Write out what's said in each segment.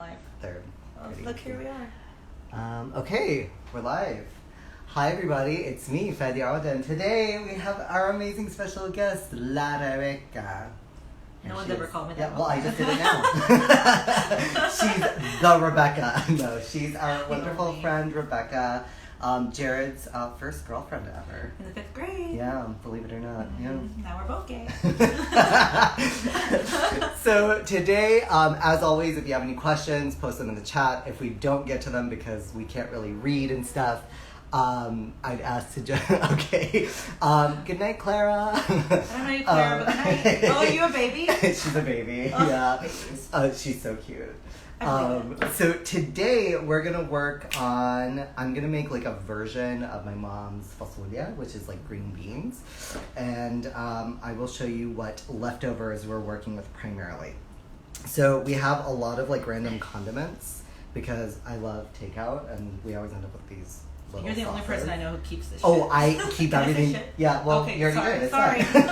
Live. Third. Look, here we are. Okay, we're live. Hi everybody, it's me, Fadi Awad, and today we have our amazing special guest, La Rebecca. No one's ever called me that. Yeah, well, I just did it now. She's the Rebecca. No, she's our wonderful friend, Rebecca. Jared's first girlfriend ever. In the 5th grade. Yeah, believe it or not. Yeah. Now we're both gay. So today, as always, if you have any questions, post them in the chat. If we don't get to them because we can't really read and stuff, I'd ask to just, okay. Good night, Clara. I don't know you, Clara, but good night. Oh, are you a baby? She's a baby, yeah. She's so cute. So today we're gonna work on, I'm gonna make like a version of my mom's fasolya, which is like green beans. And I will show you what leftovers we're working with primarily. So we have a lot of like random condiments because I love takeout and we always end up with these little You're the only sauces. person I know who keeps this shit. Oh, I keep Can I say everything. shit? Yeah, well, Okay, you already did. It's sorry. fine.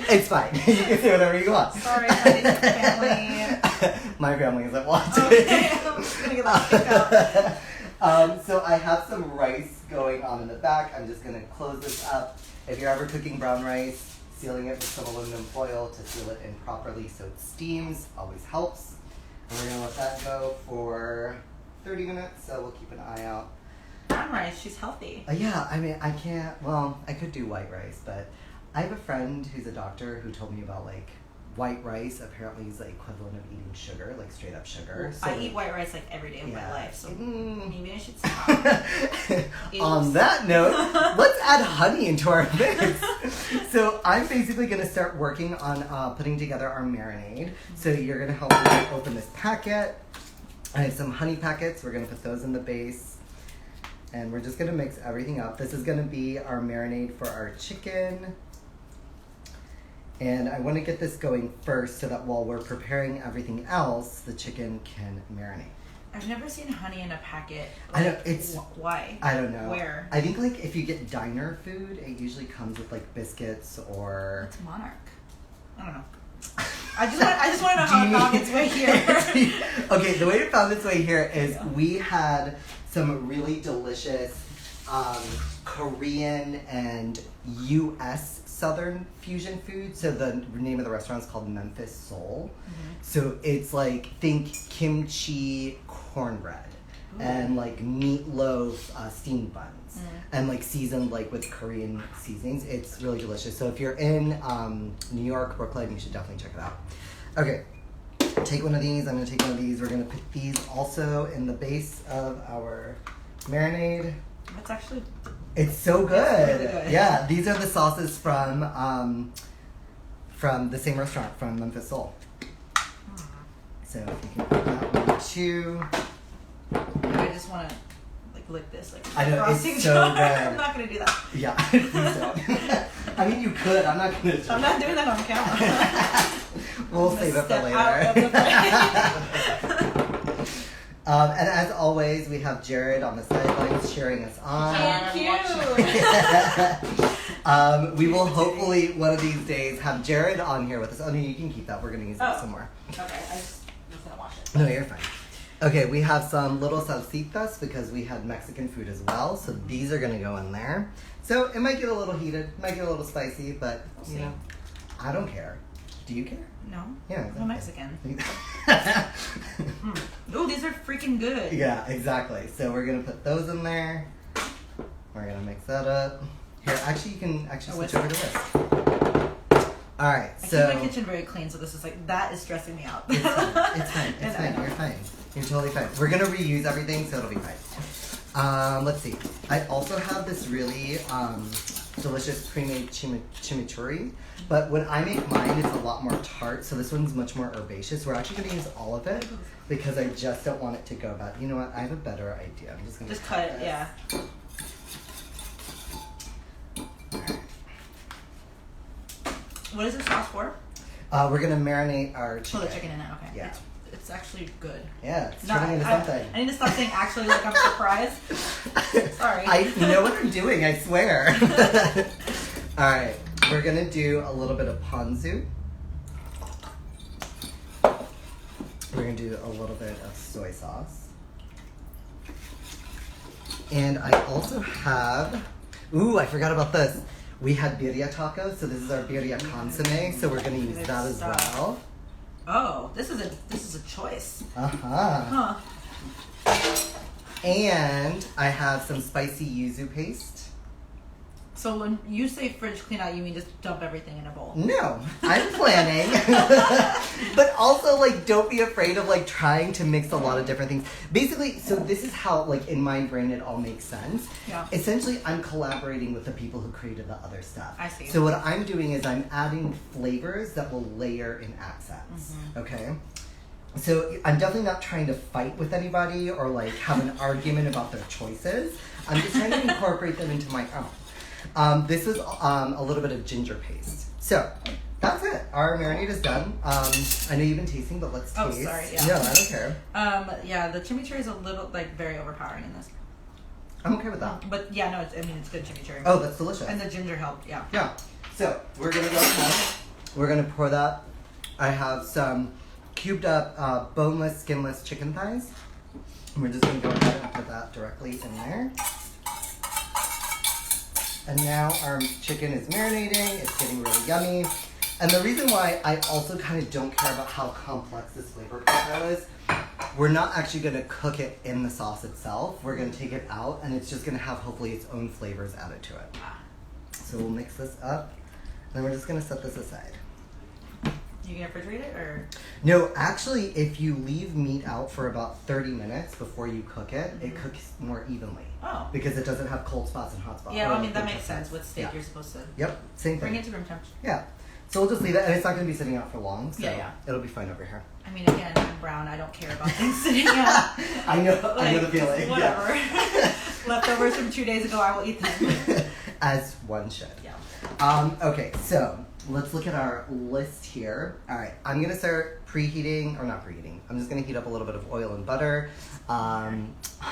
It's fine. You can say whatever you want. Sorry, I didn't family. My family isn't watching. Okay, I'm just gonna get that kicked out. So I have some rice going on in the back. I'm just gonna close this up. If you're ever cooking brown rice, sealing it with some aluminum foil to seal it in properly so it steams always helps. And we're gonna let that go for 30 minutes, so we'll keep an eye out. Brown rice, she's healthy. Yeah, I mean, I can't, well, I could do white rice, but I have a friend who's a doctor who told me about, like, white rice apparently is the equivalent of eating sugar, like straight up sugar. So, I eat white rice like every day of my life, so maybe I should stop. On that note, let's add honey into our mix. So I'm basically going to start working on putting together our marinade. So you're going to help me open this packet. I have some honey packets. We're going to put those in the base. And we're just going to mix everything up. This is going to be our marinade for our chicken. And I want to get this going first so that while we're preparing everything else, the chicken can marinate. I've never seen honey in a packet. I know, it's... Why? I don't know. Where? I think, like, if you get diner food, it usually comes with, like, biscuits or... It's Monarch. I don't know. I just want to know how it found its way here. Okay, the way it found its way here is we had some really delicious Korean and U.S. Southern fusion food. So the name of the restaurant is called Memphis Soul. Mm-hmm. So it's like, think kimchi cornbread. Ooh. And like meatloaf steamed buns. And like seasoned like with Korean seasonings. It's really delicious. So if you're in New York, Brooklyn, you should definitely check it out. Okay, take one of these. I'm going to take one of these. We're going to put these also in the base of our marinade. That's actually... It's so good. Really good. Yeah, these are the sauces from the same restaurant, from Memphis Soul. So if you can put that one too. I just want to lick this like I know, it's so jar. good. I'm not gonna do that. Yeah, please don't. I mean, you could. I'm not gonna. I'm not doing that on camera. We'll save it for later. And as always, we have Jared on the sidelines cheering us on. Thank you. We will hopefully one of these days have Jared on here with us. Oh no, you can keep that. We're gonna use it somewhere. Okay, I was gonna wash it. No, you're fine. Okay, we have some little salsitas because we had Mexican food as well. So these are gonna go in there. So it might get a little heated, might get a little spicy, but you know, I don't care. Do you care? No. Yeah, exactly. I'm Mexican. Oh, these are freaking good. Yeah, exactly. So we're gonna put those in there. We're gonna mix that up. Here, actually, you can switch over to this. All right. So I keep my kitchen very clean, so this is like that is stressing me out. It's fine. It's fine. It's fine. You're fine. You're totally fine. We're gonna reuse everything, so it'll be fine. Let's see. I also have this really delicious pre-made chimichurri, but when I make mine, it's a lot more tart. So this one's much more herbaceous. We're actually gonna use all of it because I just don't want it to go bad. You know what? I have a better idea. I'm just gonna cut it. this. Yeah. What is the sauce for? We're gonna marinate our chicken. Oh, the chicken in it. Okay. Yeah. It's actually good. Yeah, it's turning into something. I need to stop saying actually like I'm surprised. Sorry. I know what I'm doing, I swear. Alright, we're gonna do a little bit of ponzu. We're gonna do a little bit of soy sauce. And I also have, ooh, I forgot about this. We had birria tacos, so this is our birria consomme, so we're going to use that as well. Oh, this is a choice. Uh-huh. Huh. And I have some spicy yuzu paste. So when you say fridge clean out, you mean just dump everything in a bowl? No, I'm planning. But also, like, don't be afraid of, like, trying to mix a lot of different things. Basically, so this is how, like, in my brain it all makes sense. Yeah. Essentially, I'm collaborating with the people who created the other stuff. I see. So what I'm doing is I'm adding flavors that will layer in accents. Mm-hmm. Okay? So I'm definitely not trying to fight with anybody or, like, have an argument about their choices. I'm just trying to incorporate them into my own. This is a little bit of ginger paste. So that's it. Our marinade is done. I know you've been tasting, but let's taste. Oh, sorry. Yeah. No, I don't care. Yeah, the chimichurri is a little like very overpowering in this. I'm okay with that. But yeah, no, it's good chimichurri. Oh, that's delicious. And the ginger helped. Yeah. Yeah. So we're gonna go ahead. We're gonna pour that. I have some cubed up boneless, skinless chicken thighs. And we're just gonna go ahead and put that directly in there. And now our chicken is marinating. It's getting really yummy. And the reason why I also kind of don't care about how complex this flavor profile is, we're not actually going to cook it in the sauce itself. We're going to take it out, and it's just going to have hopefully its own flavors added to it. So we'll mix this up, and we're just going to set this aside. You gonna refrigerate it or? No, actually, if you leave meat out for about 30 minutes before you cook it, it cooks more evenly. Oh. Because it doesn't have cold spots and hot spots. Yeah, well, I mean that makes sense. With steak, Yeah. you're supposed to Yep, same thing. bring it to room temperature. Yeah. So we'll just leave it, and it's not going to be sitting out for long, so Yeah. it'll be fine over here. I mean, again, I'm brown. I don't care about things sitting out. I know the feeling. Whatever. Yeah. Leftovers from 2 days ago, I will eat them. As one should. Yeah. Okay, so let's look at our list here. All right, I'm going to start preheating, or not preheating. I'm just going to heat up a little bit of oil and butter. Hi.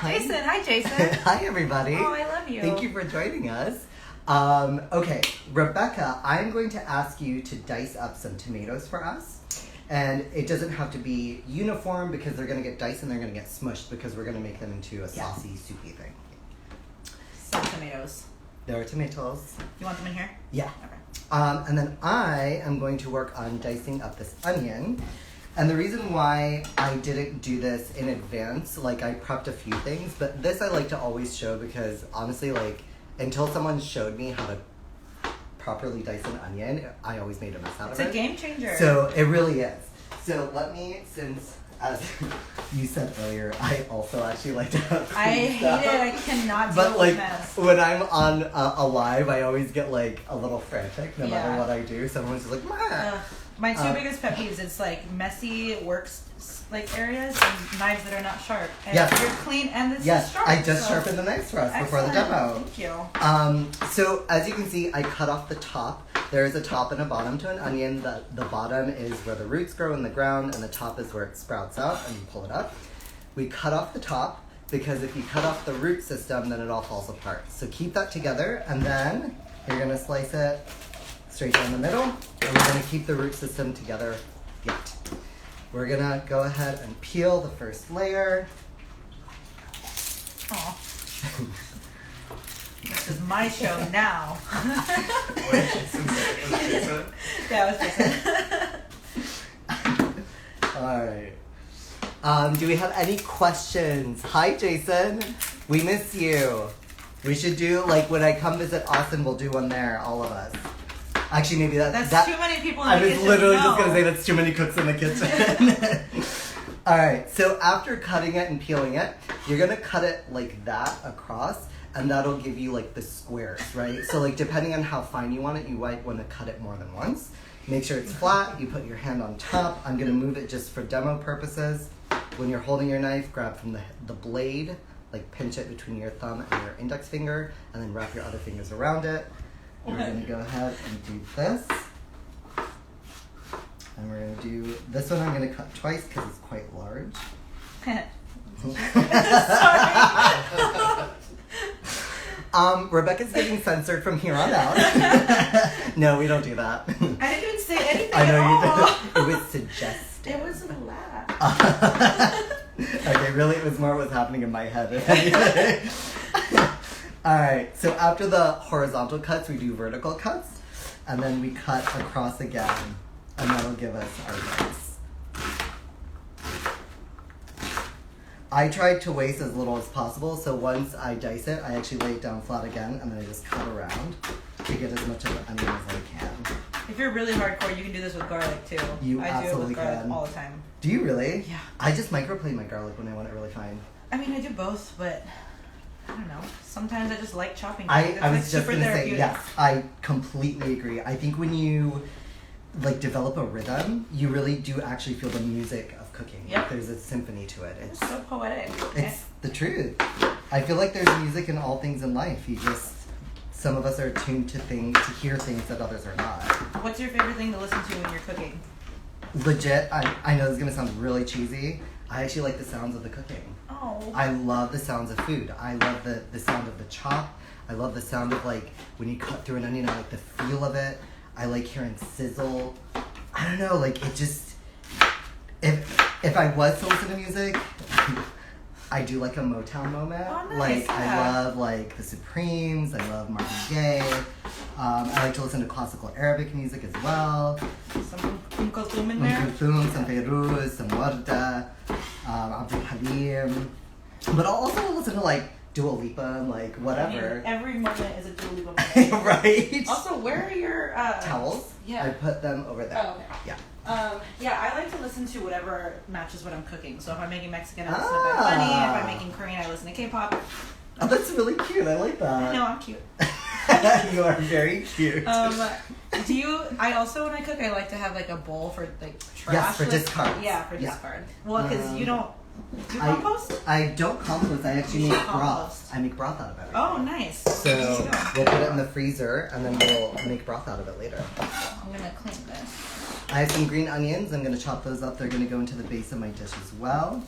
Jason, hi Jason. Hi, everybody. Oh, I love you. Thank you for joining us. Okay, Rebecca, I'm going to ask you to dice up some tomatoes for us. And it doesn't have to be uniform because they're going to get diced and they're going to get smushed because we're going to make them into a saucy, soupy thing. Some tomatoes. There are tomatoes. You want them in here? Yeah. Okay. And then I am going to work on dicing up this onion. And the reason why I didn't do this in advance, like I prepped a few things, but this I like to always show because honestly, like until someone showed me how to properly dice an onion, I always made a mess out of it. It's a game changer. So it really is. So let me, since as you said earlier, I also actually like to have I clean hate stuff. it. I cannot deal But with like mess. when I'm on a live, I always get like a little frantic no matter Yeah. what I do. Someone's just like, "Ma." My two biggest pet peeves, it's like messy like areas and knives that are not sharp. And Yes. you're clean and this Yes, is sharp. I just so- sharpened the knives for us before the Excellent. demo. Thank you. So as you can see, I cut off the top. There is a top and a bottom to an onion. The bottom is where the roots grow in the ground, and the top is where it sprouts out, and you pull it up. We cut off the top because if you cut off the root system, then it all falls apart. So keep that together, and then you're gonna slice it straight down the middle, and we're gonna keep the root system together yet. We're gonna go ahead and peel the first layer. Aw. This is my show now. Yeah, it was Jason. Alright. Do we have any questions? Hi, Jason. We miss you. We should do, like, when I come visit Austin, we'll do one there, all of us. Actually, maybe That's that too many people in I the was kitchen. literally No. just going to say that's too many cooks in the kitchen. Alright, so after cutting it and peeling it, you're going to cut it like that across, and that'll give you, like, the squares, right? So, like, depending on how fine you want it, you might want to cut it more than once. Make sure it's flat. You put your hand on top. I'm going to move it just for demo purposes. When you're holding your knife, grab from the blade, like pinch it between your thumb and your index finger, and then wrap your other fingers around it. We're going to go ahead and do this. And we're going to do this one. I'm going to cut twice because it's quite large. Sorry. Rebecca's getting censored from here on out. No, we don't do that. I didn't even say anything I know at all. you did. It was suggestive. It wasn't a laugh. Okay, really, it was more what was happening in my head. If anything. Alright, so after the horizontal cuts, we do vertical cuts. And then we cut across again. And that'll give us our base. I tried to waste as little as possible, so once I dice it, I actually lay it down flat again, and then I just cut around to get as much of the onion as I can. If you're really hardcore, you can do this with garlic too. You I do it absolutely with garlic can. all the time. Do you really? Yeah. I just microplane my garlic when I want it really fine. I mean, I do both, but I don't know. Sometimes I just like chopping. I It's was like just super gonna say, therapeutic. yes, I completely agree. I think when you like develop a rhythm, you really do actually feel the music of cooking. Yep. Like, there's a symphony to it. It's so poetic. It's the truth. I feel like there's music in all things in life. Some of us are tuned to hear things that others are not. What's your favorite thing to listen to when you're cooking? Legit, I know this is gonna sound really cheesy. I actually like the sounds of the cooking. Oh. I love the sounds of food. I love the sound of the chop. I love the sound of like when you cut through an onion. I like the feel of it. I like hearing sizzle. I don't know, like it just. If I was to listen to music, I do like a Motown moment. Oh, nice, Like yeah. I love like the Supremes. I love Marvin Gaye. I like to listen to classical Arabic music as well. Some Kulthum in there. Kulthum, some Feiruz, some Warda, Abdul Halim. But I'll also listen to like Dua Lipa and like whatever. I mean, every moment is a Dua Lipa moment. Right? Also, where are your Towels? Yeah. I put them over there. Oh, okay. Yeah. Yeah, I like to listen to whatever matches what I'm cooking. So if I'm making Mexican, I listen to Bad Bunny. If I'm making Korean, I listen to K-pop. Oh, that's really cute. I like that. No, I'm cute. You are very cute. I also, when I cook, I like to have like a bowl for like trash. Yes, for like- discard. Yeah, for Yeah. discard. Well, because you don't do I- compost? I don't compost. I actually You make should broth. compost. I make broth out of everything. Oh, nice. So There you go. we'll put it in the freezer and then we'll make broth out of it later. I'm gonna clean this. I have some green onions. I'm going to chop those up. They're going to go into the base of my dish as well.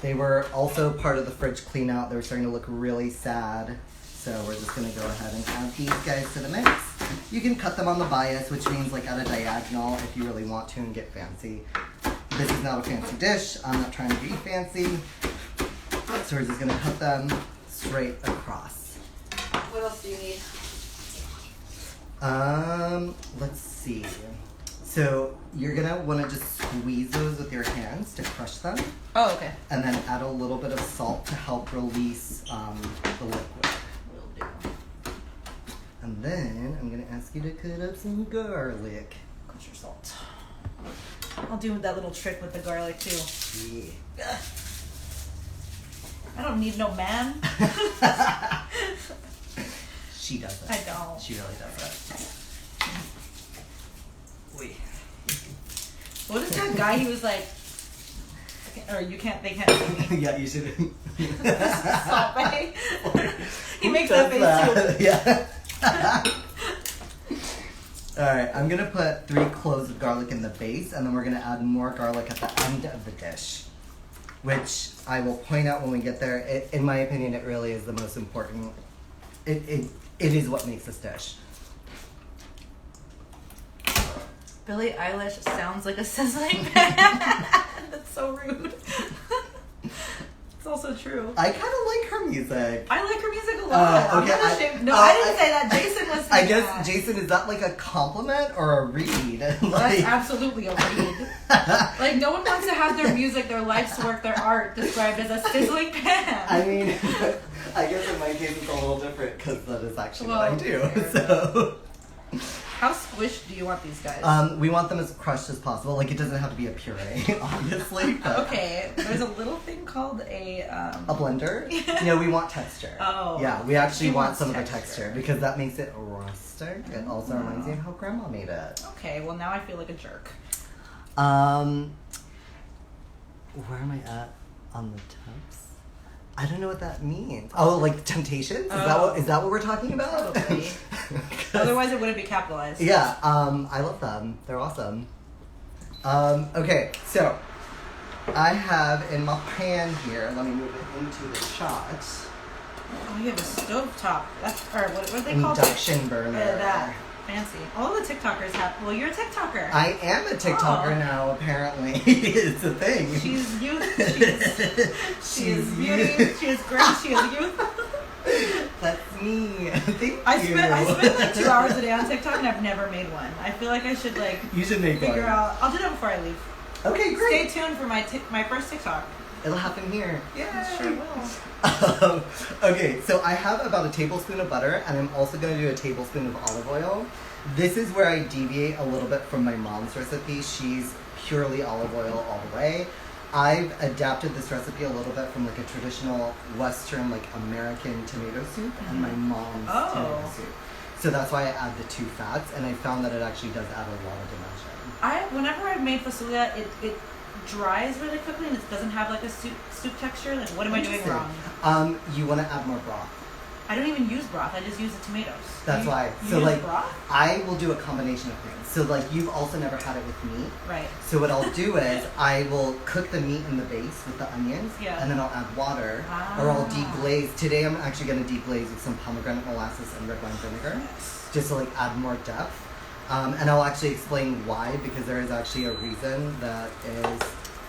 They were also part of the fridge clean out. They were starting to look really sad. So we're just going to go ahead and add these guys to the mix. You can cut them on the bias, which means like at a diagonal if you really want to and get fancy. This is not a fancy dish. I'm not trying to be fancy. So we're just going to cut them straight across. What else do you need? Let's see. So you're gonna want to just squeeze those with your hands to crush them, Oh, okay. and then add a little bit of salt to help release the liquid. Will do. And then I'm gonna ask you to cut up some garlic. Kosher salt. I'll do that little trick with the garlic too. Yeah. I don't need no man. She does it. I don't. She really does it. Wait. What is that guy? He was like, or they can't see me. Yeah, you should. Salt Bae. He Who makes does that face too. Yeah. Alright, I'm gonna put 3 cloves of garlic in the base, and then we're gonna add more garlic at the end of the dish. Which I will point out when we get there. In my opinion, it really is the most important. It is what makes this dish. Billie Eilish sounds like a sizzling pan. That's so rude. It's also true. I kind of like her music. I like her music a lot. Okay, I'm not ashamed. No, I- I didn't say that. Jason was I saying guess, that. Jason, is that like a compliment or a read? That's Like, absolutely a read. Like, no one wants to have their music, their life's work, their art described as a sizzling pan. I mean, I guess in my case it's a little different because that is actually what I Well, do. fair So, How squished do you want these guys? we want them as crushed as possible. Like, it doesn't have to be a puree, obviously. But Okay, there's a little thing called a A blender? No, we want texture. Oh. Yeah, we actually She want wants some of the texture. texture because that makes it rustic. It also reminds me of how grandma made it. Okay, well now I feel like a jerk. Where am I at on the tubs? I don't know what that means. Oh, like Temptations? Is that what we're talking about? Probably. 'Cause- Otherwise it wouldn't be capitalized. Yeah, I love them. They're awesome. Okay, so I have in my pan here, let me move it into the shot. Oh, you have a stovetop. That's, or what are they called? Induction burner. That. Fancy. All the TikTokers have. Well, you're a TikToker. I am a TikToker Oh. now, apparently. It's a thing. She's youth. She is beauty. She is grace. She is youth. That's me. Thank I you. spend like 2 hours a day on TikTok and I've never made one. I feel like I should like You should make figure one. out. I'll do that before I leave. Okay, great. Stay tuned for my first TikTok. It'll happen here. I Yeah. sure will. Okay, so I have about a tablespoon of butter, and I'm also going to do a tablespoon of olive oil. This is where I deviate a little bit from my mom's recipe. She's purely olive oil all the way. I've adapted this recipe a little bit from like a traditional Western, like American tomato soup and my mom's tomato soup. So that's why I add the 2 fats, and I found that it actually does add a lot of dimension. Whenever I've made fasulia, it dries really quickly and it doesn't have like a soup texture. Like, what am I doing wrong? You want to add more broth. I don't even use broth. I just use the tomatoes. That's why. You So use like, broth? I will do a combination of things. So like, you've also never had it with meat. Right. So what I'll do is I will cook the meat in the base with the onions, Yeah. and then I'll add water, Ah. or I'll deglaze. Today I'm actually going to deglaze with some pomegranate molasses and red wine vinegar, just to like add more depth. And I'll actually explain why, because there is actually a reason that is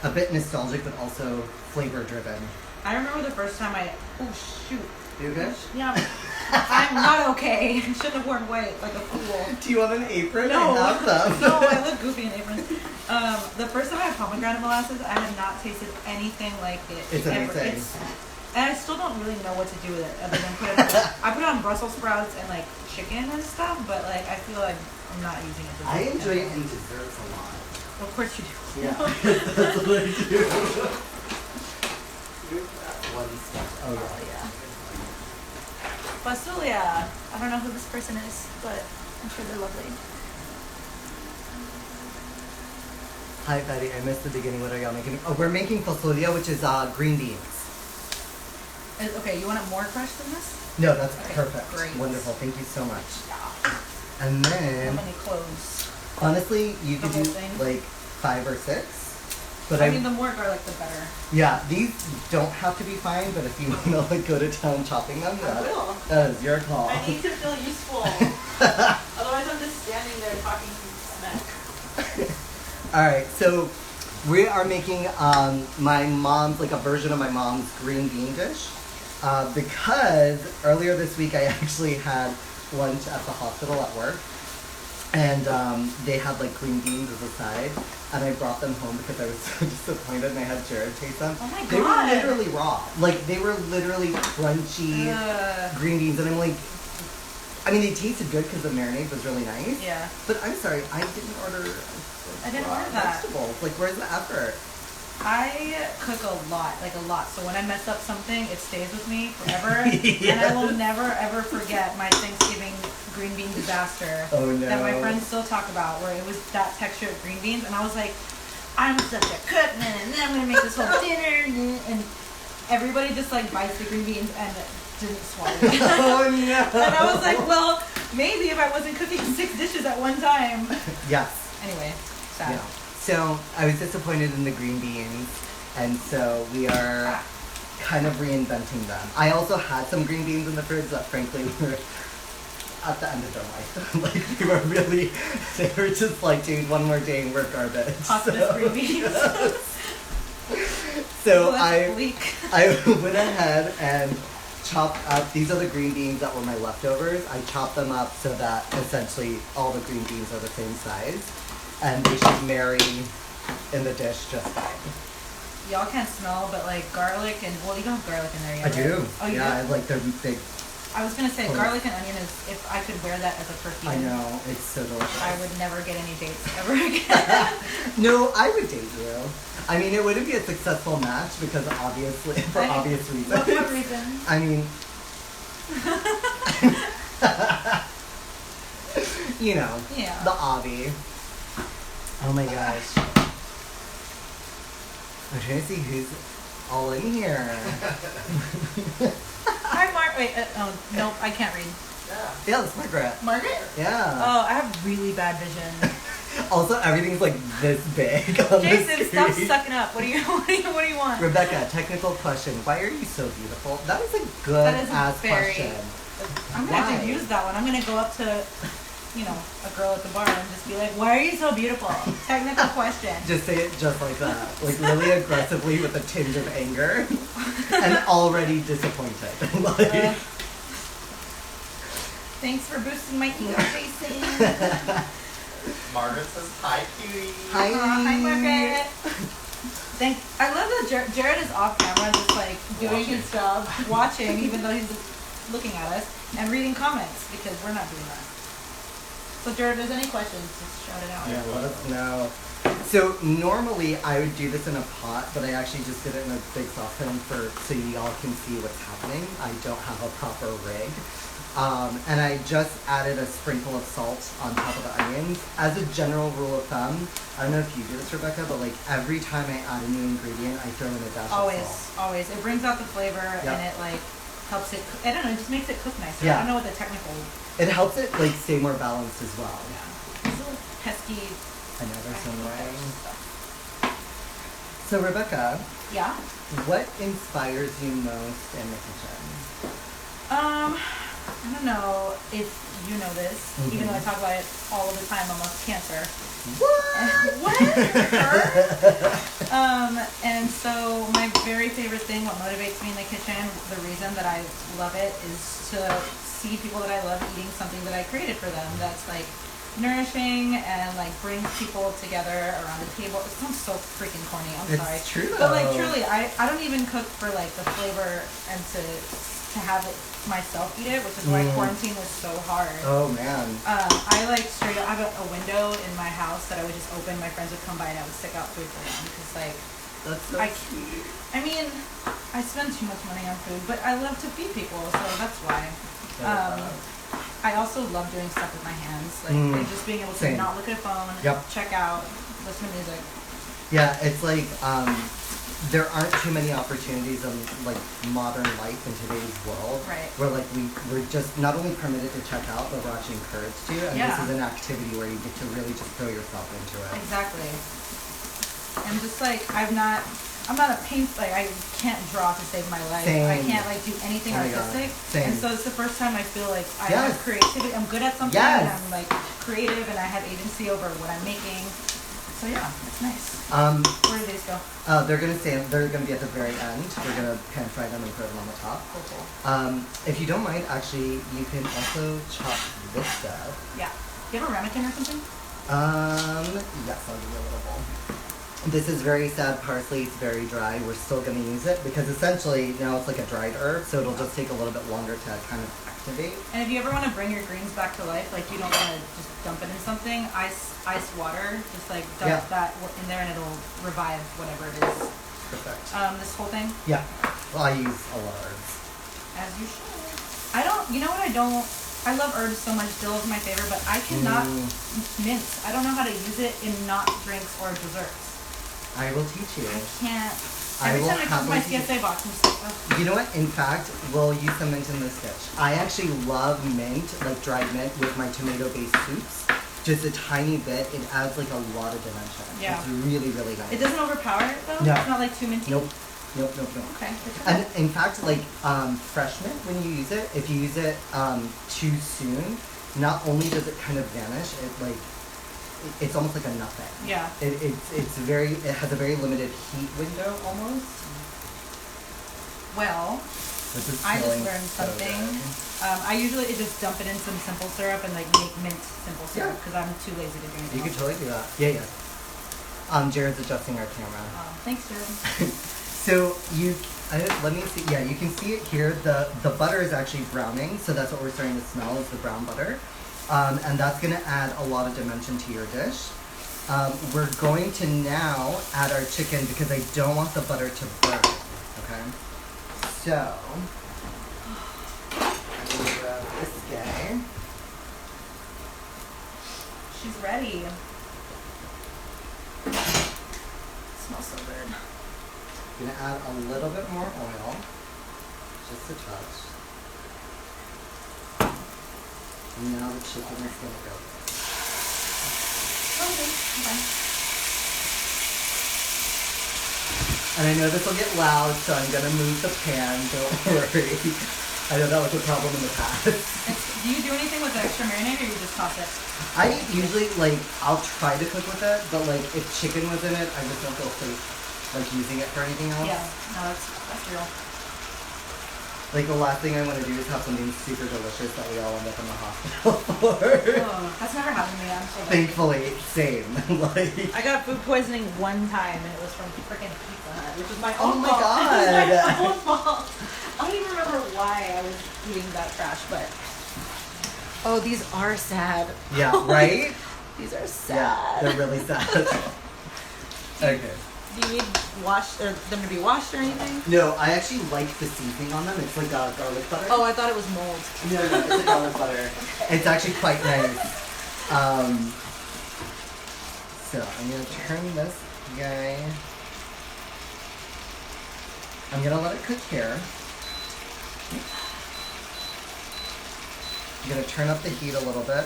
a bit nostalgic, but also flavor driven. I remember the first time oh shoot. You okay? Yeah. I'm not okay. I shouldn't have worn white like a fool. Do you want an apron? No. I have them. No, I look goofy in aprons. The first time I had pomegranate molasses, I had not tasted anything like it. It's amazing. And I still don't really know what to do with it other than put it I put it on Brussels sprouts and like chicken and stuff, but like I feel like I'm not using it. I enjoy it in desserts a lot. Of course you do. Yeah, that's what I do. One step. Oh yeah. Yeah. Fasulia. I don't know who this person is, but I'm sure they're lovely. Hi Betty, I missed the beginning. What are y'all making? Oh, we're making fasulia, which is green beans. Okay, you want it more crushed than this? No, that's Okay, perfect. great. Wonderful. Thank you so much. Yeah. And How then, many cloves? honestly, you The could whole do thing? like 5 or 6. But I mean, the more garlic, the better. yeah, these don't have to be fine. But if you want to like go to town chopping them, I will. that is your call. I need to feel useful. Otherwise, I'm just standing there talking smack. All right, so we are making my mom's, like a version of my mom's green bean dish. Because earlier this week I actually had lunch at the hospital at work. And they had like green beans as a side. And I brought them home because I was so disappointed, and I had Jared taste them. Oh my They were God. literally raw. Like, they were literally crunchy green beans. And I'm like, I mean, they tasted good because the marinade was really nice. Yeah. But I'm sorry, I didn't order I didn't raw order that. vegetables. Like, where's the effort? I cook a lot. So when I mess up something, it stays with me forever. Yes. And I will never, ever forget my Thanksgiving green bean disaster. Oh, no. That my friends still talk about, where it was that texture of green beans. And I was like, I'm such a cook, and then I'm going to make this whole dinner. And everybody just like bites the green beans and didn't swallow it. Oh, no. And I was like, well, maybe if I wasn't cooking 6 dishes at one time. Yes. Anyway, sad. Yeah. So I was disappointed in the green beans, and so we are kind of reinventing them. I also had some green beans in the fridge that frankly were at the end of their life. Like, they were just like, dude, one more day and we're garbage. Hospice green beans. So That's bleak. I went ahead and chopped up, these are the green beans that were my leftovers. I chopped them up so that essentially all the green beans are the same size. And they should marry in the dish just fine. Y'all can't smell, but like garlic and, well, you don't have garlic in there yet. I do. Right? Oh, you yeah, do? I like the big. I was gonna say Oh. garlic and onion is, if I could wear that as a perfume. I know, it's so delicious. I would never get any dates ever again. No, I would date you. I mean, it wouldn't be a successful match because obviously, for obvious reasons. What reason? I mean, you know, Yeah. the obby. Oh my gosh. I'm trying to see who's all in here. Hi, Wait, oh, nope, I can't read. Yeah, that's Margaret. Margaret? Yeah. Oh, I have really bad vision. Also, everything's like this big on the Jason, stop screen. sucking up. What do you want? Rebecca, technical question. Why are you so beautiful? That is a good That is ass very- question. I'm gonna have Why? to use that one. I'm gonna go up to you know, a girl at the bar and just be like, "Why are you so beautiful?" Technical question. Just say it just like that. Like really aggressively with a tinge of anger. And already disappointed. Like, Thanks for boosting my ego, Jason. Margaret says, hi, cutie. hi. Hi, Margaret. I love that Jared is off camera, just like doing his job, watching, even though he's looking at us, and reading comments because we're not doing that. So, Jared, if there's any questions, just shout it out. Yeah, let us know. So normally I would do this in a pot, but I actually just did it in a big saucepan so y'all can see what's happening. I don't have a proper rig. And I just added a sprinkle of salt on top of the onions. As a general rule of thumb, I don't know if you do this, Rebecca, but like every time I add a new ingredient, I throw in a dash of salt. Always. It brings out the flavor and it like helps it. I don't know. It just makes it cook nicer. Yeah. I don't know what the technical. It helps it like stay more balanced as well. Yeah. These little pesky. I know they're so annoying. So Rebecca, Yeah. what inspires you most in the kitchen? I don't know if you know this, even though I talk about it all of the time, almost cancer. What? And so my very favorite thing, what motivates me in the kitchen, the reason that I love it is to see people that I love eating something that I created for them that's like nourishing and like brings people together around the table. It sounds so freaking corny, I'm sorry. It's true But like though. truly, I don't even cook for like the flavor and to have it myself eat it, which is why quarantine was so hard. Oh man. I like straight up, I have a window in my house that I would just open, my friends would come by and I would stick out food for them because like, That's so cute. I mean, I spend too much money on food, but I love to feed people, so that's why. I also love doing stuff with my hands, like and just being able to Same. not look at a phone, check out, listen to music. Yeah, it's like there aren't too many opportunities in like modern life in today's world Right. where like we're just not only permitted to check out, but we're actually encouraged to. And Yeah. this is an activity where you get to really just throw yourself into it. Exactly. And just like I'm not a I can't draw to save my life. Same. I can't like do anything Oh my God. artistic. Same. And so it's the first time I feel like I Yes. have creativity. I'm good at something Yes. and I'm like creative and I have agency over what I'm making. So yeah, it's nice. Where do these go? They're gonna be at the very end. We're gonna pan fry them and throw them on the top. Cool. If you don't mind, actually, you can also chop this stuff. Yeah. Do you have a ramekin or something? Yes, I'll give you a little bowl. This is very sad parsley. It's very dry. We're still going to use it because essentially now it's like a dried herb, so it'll just take a little bit longer to kind of activate. And if you ever want to bring your greens back to life, like you don't want to just dump it in something, ice water, just like dump that in there and it'll revive whatever it is. Perfect. This whole thing? Yeah. Well, I use a lot of herbs. As you should. I love herbs so much. Dill is my favorite, but I cannot mince. I don't know how to use it in not drinks or desserts. I will teach you. I can't. I Every will time I cook my happily CSA box, I'm just like, ugh. You know what? In fact, we'll use some mint in this dish. I actually love mint, like dried mint, with my tomato-based soups. Just a tiny bit. It adds like a lot of dimension. Yeah. It's really, really nice. It doesn't overpower it though? No. It's not like too minty? Nope. Okay. And in fact, like fresh mint, when you use it, if you use it too soon, not only does it kind of vanish, it's almost like a nothing. Yeah. It has a very limited heat window almost. Well, This is I just smelling learned so something. good. I usually just dump it in some simple syrup and like make mint simple syrup Yeah. because I'm too lazy to drink it. You could totally do that. Yeah. Jared's adjusting our camera. Thanks, Jared. So let me see. Yeah, you can see it here. The butter is actually browning, so that's what we're starting to smell is the brown butter. And that's going to add a lot of dimension to your dish. We're going to now add our chicken because I don't want the butter to burn. Okay? So, I'm going to grab this guy. She's ready. Smells so good. I'm going to add a little bit more oil. Just a touch. And now the chicken is going to go. Okay. And I know this will get loud, so I'm going to move the pan. Don't worry. I know that was a problem in the past. Do you do anything with the extra marinade, or you just toss it? I usually, like, I'll try to cook with it, but, like, if chicken was in it, I just don't feel safe, like, using it for anything else. Yeah, no, that's real. Like, the last thing I want to do is have something super delicious that we all end up in the hospital for. Oh, that's never happened to me. I'm so bad. Thankfully, same. Like, I got food poisoning one time, and it was from freaking Pizza Hut, which was my Oh own my fault. God. It was my own fault. I don't even remember why I was eating that trash, but oh, these are sad. yeah, right? These are Yeah, sad. they're really sad. Okay. Do you need them to be washed or anything? No, I actually like the seasoning on them. It's like a garlic butter. Oh, I thought it was mold. No, it's a garlic butter. It's actually quite nice. So I'm gonna turn this guy. I'm gonna let it cook here. I'm gonna turn up the heat a little bit.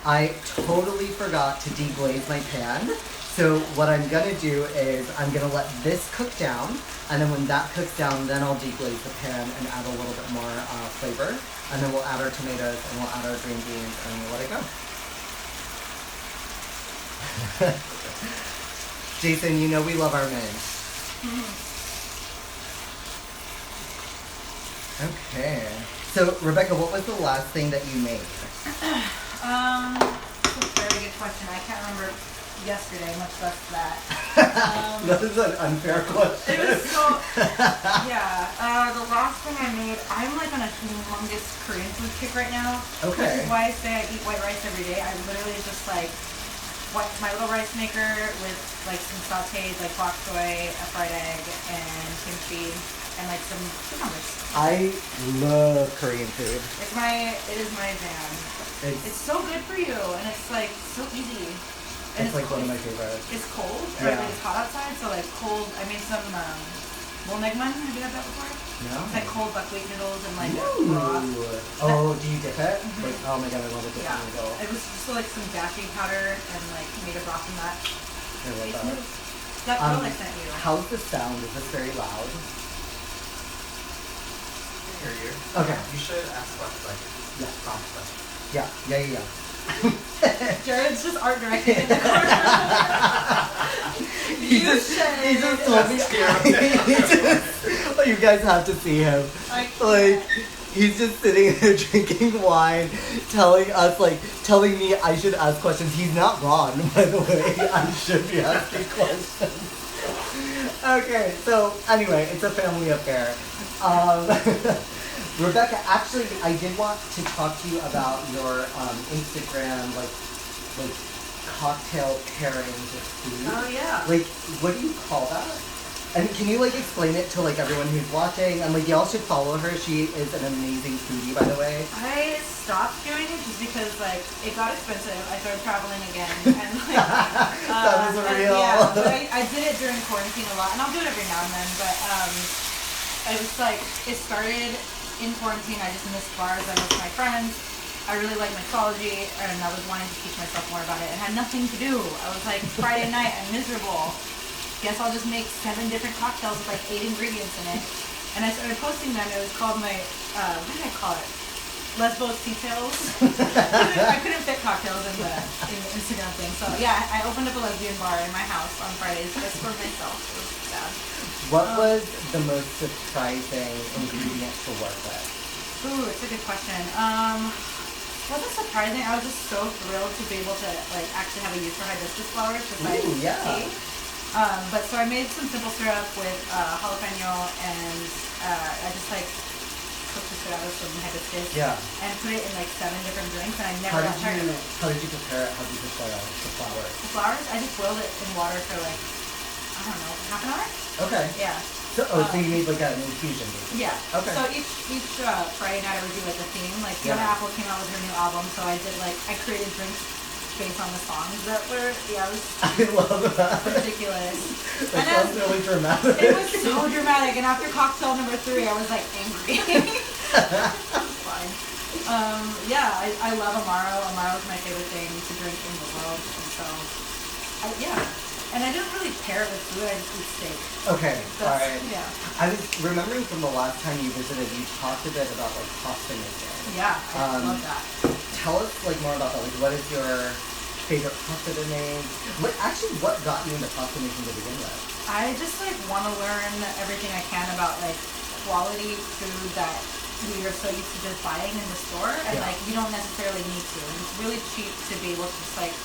I totally forgot to deglaze my pan. So what I'm gonna do is I'm gonna let this cook down, and then when that cooks down, then I'll deglaze the pan and add a little bit more flavor. And then we'll add our tomatoes and we'll add our green beans and we'll let it go. Jason, you know we love our mint. Okay. So Rebecca, what was the last thing that you made? That's a very good question. I can't remember yesterday, much less that. That is an unfair question. It was so, yeah. The last thing I made, I'm like on a humongous Korean food kick right now. Okay. Which is why I say I eat white rice every day. I literally just like my little rice maker with like some sauteed like bok choy, a fried egg, and kimchi, and like some cucumbers. I love Korean food. It is my jam. It's so good for you, and it's like so easy. And It's like one of my favorites. It's cold, or Yeah. it's hot outside, so like cold. I made some bolnegman. Have you had that before? No. It's like cold buckwheat noodles and like Ooh. broth. Oh, do you dip it? Like, oh my god, I love a dip Yeah, noodle. it was just like some dashi powder and like made a broth from that. I love These that. noodles. That girl I sent you. How's the sound? Is this very loud? I hear you. Okay. You should ask questions like Yeah. prompt questions. Yeah. Jared's just art directing in the corner. He just told me. Oh, you guys have to see him. Like, he's just sitting there drinking wine, telling me I should ask questions. He's not wrong, by the way. I should be asking questions. Okay, so anyway, it's a family affair. Rebecca, actually, I did want to talk to you about your Instagram, like cocktail pairings with food. Oh yeah. Like, what do you call that? And can you like explain it to like everyone who's watching? And like, y'all should follow her. She is an amazing foodie, by the way. I stopped doing it just because like it got expensive. I started traveling again, and like That was real. Yeah, but I did it during quarantine a lot, and I'll do it every now and then. But I was like, it started in quarantine. I just missed bars. I missed my friends. I really like mixology, and I was wanting to teach myself more about it. It had nothing to do. I was like, Friday night, I'm miserable. Guess I'll just make 7 different cocktails with like 8 ingredients in it. And I started posting them. It was called my, what did I call it? Lesbos Details. I couldn't fit cocktails in the Instagram thing. So yeah, I opened up a lesbian bar in my house on Fridays just for myself. It was sad. What was the most surprising ingredient to work with? Ooh, it's a good question. Wasn't surprising. I was just so thrilled to be able to like actually have a use for hibiscus flowers besides Ooh, yeah. tea. But so I made some simple syrup with jalapeno, and I just like cooked the shit out of some hibiscus. Yeah. And put it in like 7 different drinks, and I never How got did tired of you it. prepare it? How did you prepare the flowers? The flowers, I just boiled it in water for like, I don't know, half an hour? Okay. Yeah. So you made like an infusion, basically. Yeah. Okay. So each Friday night I would do like a theme. Like Fiona Yeah. Apple came out with her new album, so I created drinks based on the songs that were, it was I love that. ridiculous. That And sounds really dramatic. it was so dramatic, and after cocktail number 3, I was like angry. It's fine. Yeah, I love Amaro. Amaro is my favorite thing to drink in the world, and so, yeah. And I didn't really pair it with food, I just eat steak. Okay, That's- alright. Yeah. I was remembering from the last time you visited, you talked a bit about like pasta making. Yeah, I love that. Tell us like more about that. Like, what is your favorite pasta to make? What got you into pasta making to begin with? I just like want to learn everything I can about like quality food that we are so used to just buying in the store, and Yeah. like you don't necessarily need to. And it's really cheap to be able to just like,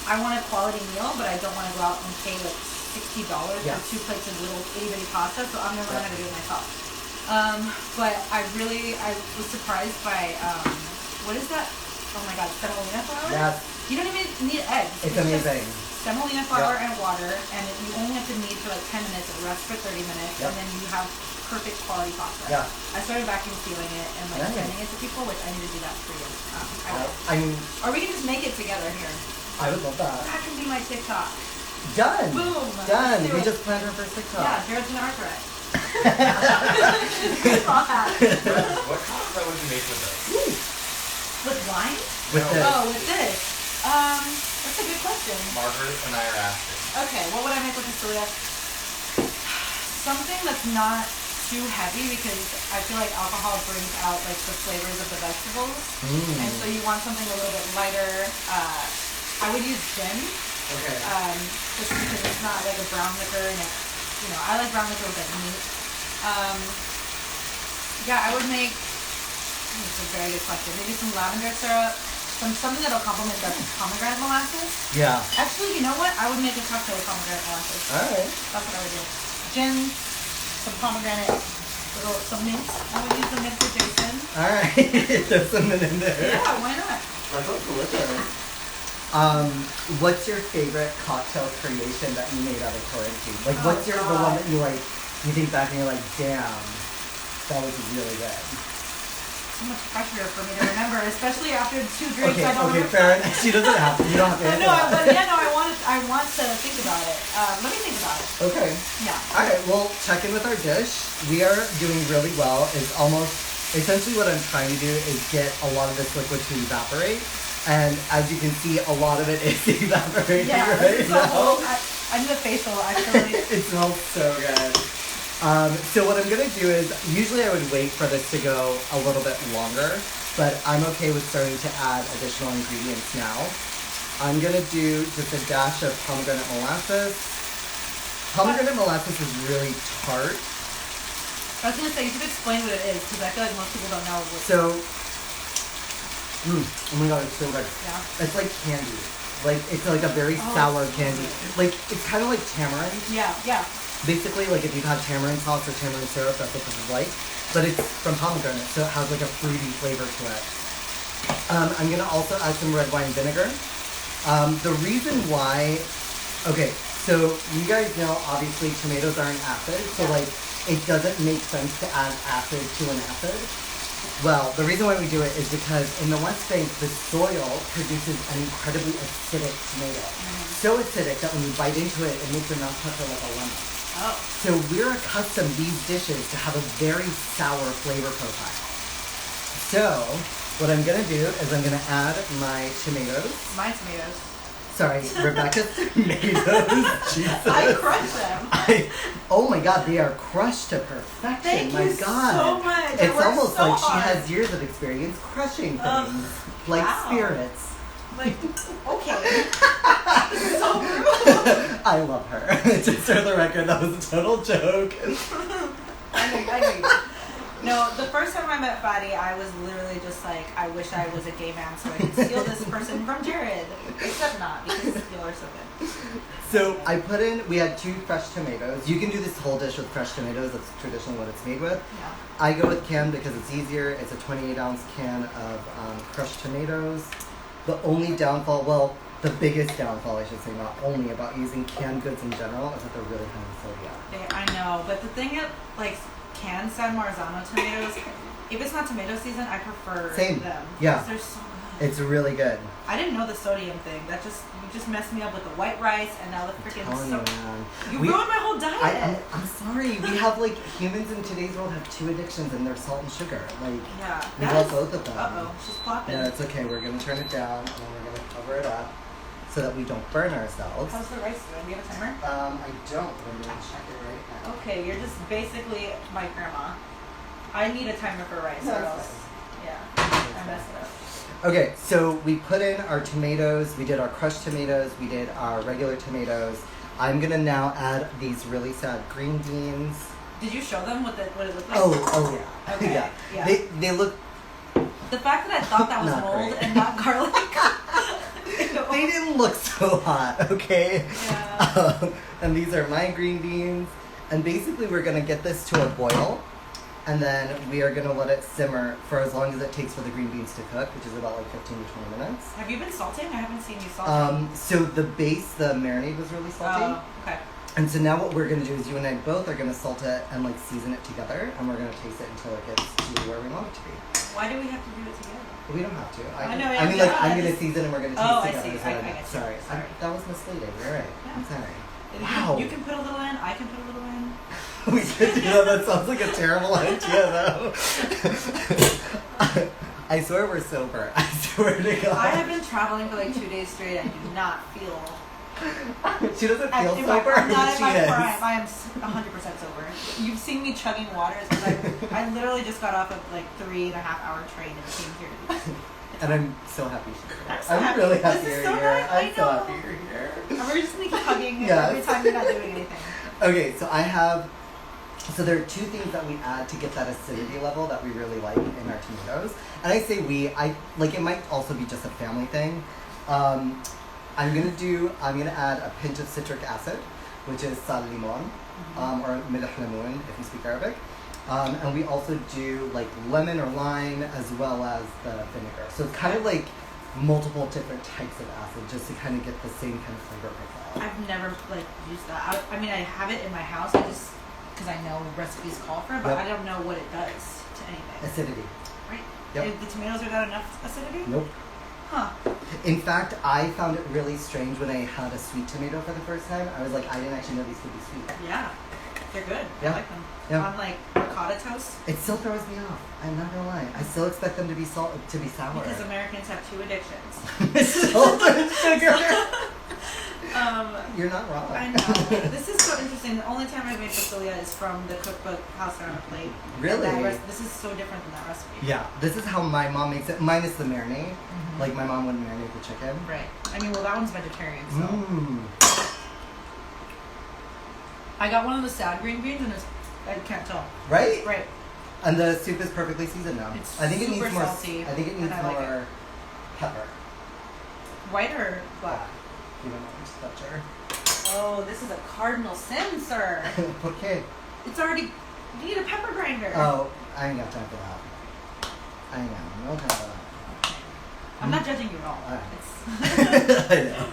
I want a quality meal, but I don't want to go out and pay like $60 Yeah. for 2 plates of little itty bitty pasta, so I'm gonna learn how to do it myself. But I was surprised by what is that? Oh my god, semolina flour? Yes. You don't even need eggs. It's just amazing. semolina flour and water, and you only have to knead for like 10 minutes, it rests for 30 minutes, Yep. and then you have perfect quality pasta. Yeah. I started vacuum sealing it and like Nice. sending it to people, which I need to do that for you. I will. I mean, Or we can just make it together here. I would love that. That can be my TikTok. Done. Boom. Done. Let's do We it. just planned our first TikTok. Yeah, Jared's an arthritis. I saw that. What pasta would you make with this? With wine? With No. this. Oh, with this. That's a good question. Margaret and I are asking. Okay, what would I make with Cecilia? Something that's not too heavy, because I feel like alcohol brings out like the flavors of the vegetables, and so you want something a little bit lighter. I would use gin, Okay. just because it's not like a brown liquor, and it, I like brown liquor with like meat. Yeah, I would make. It's a very good question. Maybe some lavender syrup, something that'll complement the pomegranate molasses. Yeah. Actually, you know what? I would make a cocktail with pomegranate molasses. All right. That's what I would do. Gin, some pomegranate, some mint. I would use the mint for Jason. All right. There's something in there. Yeah, why not? That looks delicious. What's your favorite cocktail creation that you made out of quarantine? Like, Oh, what's the God. one that you think back and you're like, damn, that was really good. So much pressure for me to remember, especially after 2 drinks. Okay, I don't remember. fair enough. She doesn't have to. You don't have to I answer know, that. but yeah, no, I want to think about it. Let me think about it. Okay. Yeah. All right. Well, check in with our dish. We are doing really well. It's almost essentially what I'm trying to do is get a lot of this liquid to evaporate, and as you can see, a lot of it is evaporating Yeah, right this is a now. whole, I need a facial, actually. It smells so good. So what I'm gonna do is, usually I would wait for this to go a little bit longer, but I'm okay with starting to add additional ingredients now. I'm gonna do just a dash of pomegranate molasses. Pomegranate molasses is really tart. I was going to say, you should explain what it is, because I feel like most people don't know what So, oh my god, it's so good. Yeah. It's like candy. Like, it's like a very Oh, sour it's so candy. good. Like, it's kind of like tamarind. Yeah, yeah. Basically, like if you've had tamarind sauce or tamarind syrup, that's what this is like. But it's from pomegranate, so it has like a fruity flavor to it. I'm gonna also add some red wine vinegar. The reason why, okay, so you guys know obviously tomatoes are an acid, so Yeah. like it doesn't make sense to add acid to an acid. Well, the reason why we do it is because in the West Bank, the soil produces an incredibly acidic tomato. So acidic that when you bite into it, it makes your mouth pucker like a lemon. Oh. So we're accustomed, these dishes, to have a very sour flavor profile. So, what I'm gonna do is I'm gonna add my tomatoes. My tomatoes. Sorry, Rebecca's tomatoes. Jesus. I crushed them. Oh my god, they are crushed to perfection. Thank my you god. so much. I It's worked almost so like hard. she has years of experience crushing things. Ugh, like wow. spirits. Like, okay. So rude. I love her. Just for the record, that was a total joke. I know. No, the first time I met Fatty, I was literally just like, I wish I was a gay man so I could steal this person from Jared. Except not, because y'all are so good. So we had 2 fresh tomatoes. You can do this whole dish with fresh tomatoes. That's traditionally what it's made with. Yeah. I go with canned because it's easier. It's a 28-ounce can of crushed tomatoes. The only downfall, well, the biggest downfall, I should say, not only about using canned goods in general, is that they're really high in sodium. I know, but the thing is, like, canned San Marzano tomatoes, if it's not tomato season, I prefer Same. them. Yeah. They're so good. It's really good. I didn't know the sodium thing. You just messed me up with the white rice and now the freaking Telling you, man. You We- ruined my whole diet. I'm sorry. We have like humans in today's world have 2 addictions, and they're salt and sugar. Like Yeah. we love both of them. Uh-oh, she's plopping. Yeah, it's okay. We're gonna turn it down, and then we're gonna cover it up so that we don't burn ourselves. How's the rice doing? Do you have a timer? I don't, but I'm gonna check it right now. okay. You're just basically my grandma. I need a timer for rice, or That's else, yeah, I messed it up. Okay, so we put in our tomatoes, we did our crushed tomatoes, we did our regular tomatoes. I'm gonna now add these really sad green beans. Did you show them what it looked like? Oh yeah. Okay, Yeah. yeah. They look The fact that I thought that was Not mold great. and not garlic. they didn't look so hot, okay? Yeah. And these are my green beans. And basically we're gonna get this to a boil. And then we are gonna let it simmer for as long as it takes for the green beans to cook, which is about like 15 to 20 minutes. Have you been salting? I haven't seen you salting. So the base, the marinade was really salty. Oh, okay. And so now what we're gonna do is you and I both are gonna salt it and like season it together, and we're gonna taste it until it gets to where we want it to be. Why do we have to do it together? We don't have to. I know, I yeah, mean, like yeah, I'm I gonna just- season and we're gonna taste Oh, I together. see. is what I meant. get you. Sorry, Sorry. that was misleading. You're right. I'm Yeah. sorry. You- Wow. You can put a little in. I can put a little in. We should do that. That sounds like a terrible idea, though. I swear we're sober. I swear to God. I have been traveling for like 2 days straight. I do not feel. She doesn't feel I'm sober, not but in she my is. prime. I am 100% sober. You've seen me chugging waters because I literally just got off a like 3.5-hour train and came here to do this. And I'm so happy she's here. I'm so I'm happy. really happy This is you're so here. nice. I I'm so know. happy you're here. And we're just gonna keep hugging Yes. every time you're not doing anything. Okay, so so there are two things that we add to get that acidity level that we really like in our tomatoes. And I say I like it might also be just a family thing. I'm gonna add a pinch of citric acid, which is sal limon, or milh lemon if you speak Arabic. And we also do like lemon or lime as well as the vinegar. So it's kind of like multiple different types of acid just to kind of get the same kind of flavor profile. I've never like used that. I mean, I have it in my house. I just because I know recipes call for it, but Yep. I don't know what it does to anything. Acidity. Right? Yep. If the tomatoes are got enough acidity? Nope. Huh. In fact, I found it really strange when I had a sweet tomato for the first time. I was like, I didn't actually know these could be sweet. Yeah. They're good. Yeah. I like them. Yeah. On like ricotta toast. It still throws me off. I'm not gonna lie. I still expect them to be sour. Because Americans have two addictions. Salt and sugar. You're not wrong. I know. This is so interesting. The only time I've made pastilla is from the cookbook House on a Plate. Really? And this is so different than that recipe. Yeah, this is how my mom makes it. Minus the marinade. Like my mom wouldn't marinate the chicken. Right. I mean, well, that one's vegetarian, so. Mmm. I got one of the sad green beans, and I can't tell. Right? Right. And the soup is perfectly seasoned now. It's I think it needs super more. salty, I think it needs and I like more pepper. White or black? You don't know which pepper. Oh, this is a cardinal sin, sir. Okay. It's already. You need a pepper grinder. Oh, I ain't got time for that. I ain't got no time for that. I'm not judging you at all. Alright. It's, I know.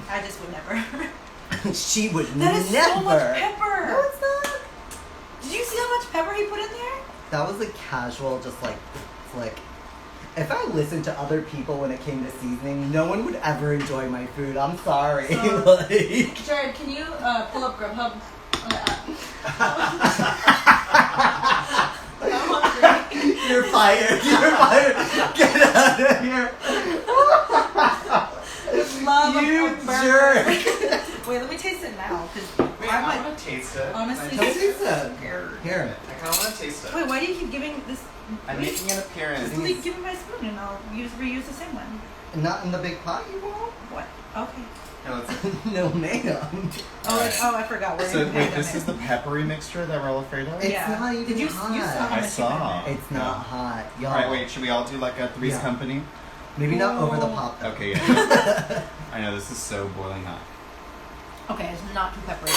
I just would never. She would That is never. so much pepper. No, it's not. Did you see how much pepper he put in there? That was a casual, just like, flick. If I listened to other people when it came to seasoning, no one would ever enjoy my food. I'm sorry. So- like, Jared, can you pull up Grubhub on the app? I'm hungry. you're fired. You're fired. Get out of here. Love You a burger. jerk. Wait, let me taste it now, because Wait, I'm I like, want to taste it. honestly, Don't taste it. scared. Here. I kind of want to taste it. Wait, why do you keep giving this? I'm making an appearance. Just give me my spoon and I'll reuse the same one. Not in the big pot, you won't? What? Okay. No, it's- No, ma'am. Oh, I forgot. We're so in wait, pandemic. this is the peppery mixture that we're all afraid of? It's Yeah. not even Did you, hot. You saw how I much saw. you It's not hot. Y'all. Alright, wait, should we all do like a Three's Yeah. Company? Maybe not over the Oh. pop. though. Okay, yeah. I know, this is so boiling hot. Okay, it's not too peppery.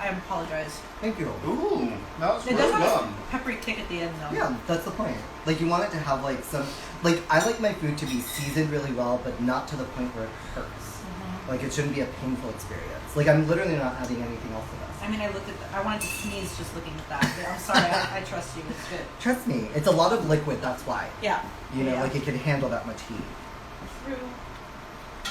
I apologize. Thank you. Ooh, that was It really does have good. a peppery kick at the end, though. Yeah, that's the point. Like you want it to have like some, like I like my food to be seasoned really well, but not to the point where it hurts. Mhm. Like it shouldn't be a painful experience. Like I'm literally not adding anything else to this. I mean, I wanted to sneeze just looking at that. But I'm sorry. I trust you. It's good. Trust me, it's a lot of liquid. That's why. Yeah. You know, Yeah. like it can handle that much heat. True.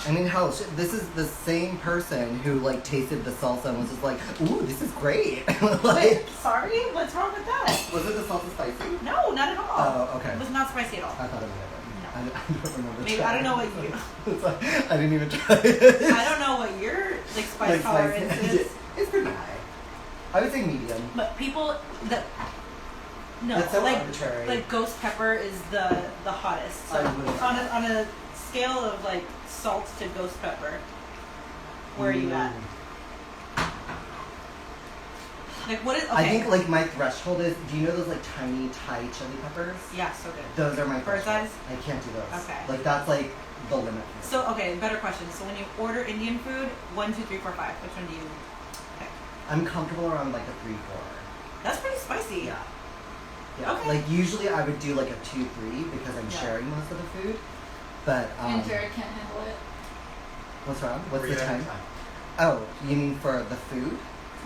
I mean, hell, this is the same person who like tasted the salsa and was just like, "Ooh, this is great." like, Wait, sorry? What's wrong with that? was it the salsa spicy? No, not at all. Oh, okay. It was not spicy at all. I thought it might have been. No. I don't remember. Maybe I don't know what trying. you. It's like, I didn't even try it. I don't know what your like spice Like, tolerance spicy. is. It's pretty high. I would say medium. But people that no, That's so like arbitrary. like ghost pepper is the hottest. So I would- on a scale of like salt to ghost pepper, where are you at? Like what is? Okay. I think like my threshold is. Do you know those like tiny Thai chili peppers? Yeah, so good. Those are my Bird's threshold. eyes? I can't do those. Okay. Like that's like the limit. for me. So okay, better question. So when you order Indian food, 1, 2, 3, 4, 5, which one do you pick? I'm comfortable around like a 3-4. That's pretty spicy. Yeah. Yeah. Okay. Like usually I would do like a 2-3 because I'm Yeah. sharing most of the food. But And Jared can't handle it. what's wrong? What's Were the you at time? Oh, you mean for the food?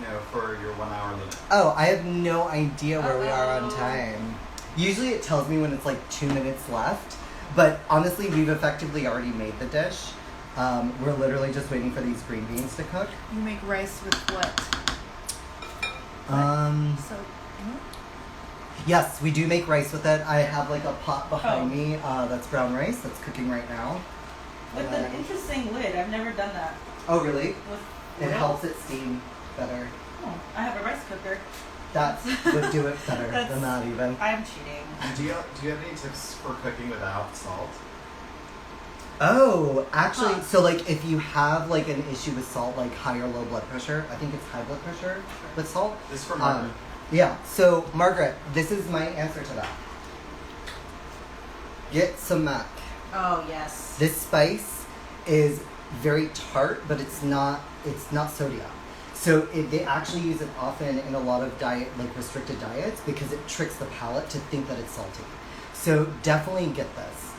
No, for your 1 hour limit. Oh, I have no idea where we are on Uh-oh. time. Usually it tells me when it's like 2 minutes left. But honestly, we've effectively already made the dish. We're literally just waiting for these green beans to cook. You make rice with what? So, Yes, we do make rice with it. I have like a pot behind Oh. me that's brown rice that's cooking right now. With And an then- interesting lid. I've never done that. Oh, really? With It oil? helps it steam better. Oh, I have a rice cooker. That would do it better That's- than that even. I'm cheating. Do you have any tips for cooking without salt? Oh, actually, Huh. so like if you have like an issue with salt, like high or low blood pressure, I think it's high blood pressure with salt. This is for Margaret. Yeah, so Margaret, this is my answer to that. Get sumac. Oh yes. This spice is very tart, but it's not sodium. So they actually use it often in a lot of diet, like restricted diets, because it tricks the palate to think that it's salty. So definitely get this.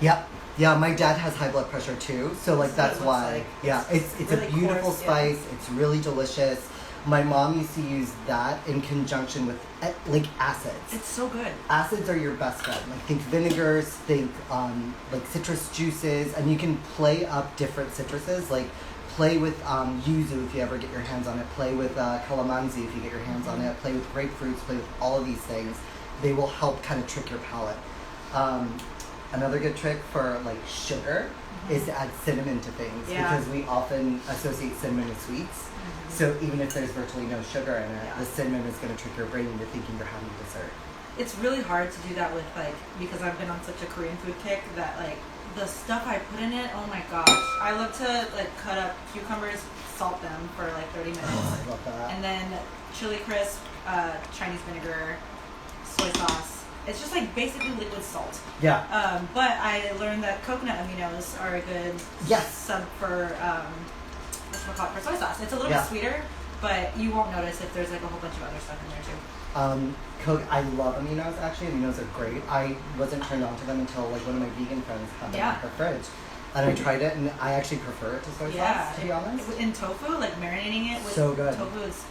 Yep. Yeah, my dad has high blood pressure too, so like That's what that's it looks why. like. Yeah, it's really a beautiful coarse, yeah. spice. It's really delicious. My mom used to use that in conjunction with like acids. It's so good. Acids are your best friend. Like think vinegars, think like citrus juices, and you can play up different citruses. Like play with yuzu if you ever get your hands on it. Play with calamansi if you get your hands on it. Play with grapefruits. Play with all of these things. They will help kind of trick your palate. Another good trick for like sugar is to add cinnamon to things Yeah. because we often associate cinnamon with sweets. So even if there's virtually no sugar in it, Yeah. the cinnamon is going to trick your brain into thinking you're having dessert. It's really hard to do that with like because I've been on such a Korean food kick that like the stuff I put in it. Oh my gosh! I love to like cut up cucumbers, salt them for like 30 minutes, Oh, I love that. and then chili crisp, Chinese vinegar, soy sauce. It's just like basically liquid salt. Yeah. But I learned that coconut aminos are a good Yes. sub for for soy sauce. It's a little Yeah. bit sweeter, but you won't notice if there's like a whole bunch of other stuff in there too. I love aminos actually. Aminos are great. I wasn't turned on to them until like one of my vegan friends had them Yeah. in her fridge. And I tried it and I actually prefer it to soy sauce, to be honest. In tofu, like marinating it with So good. tofu is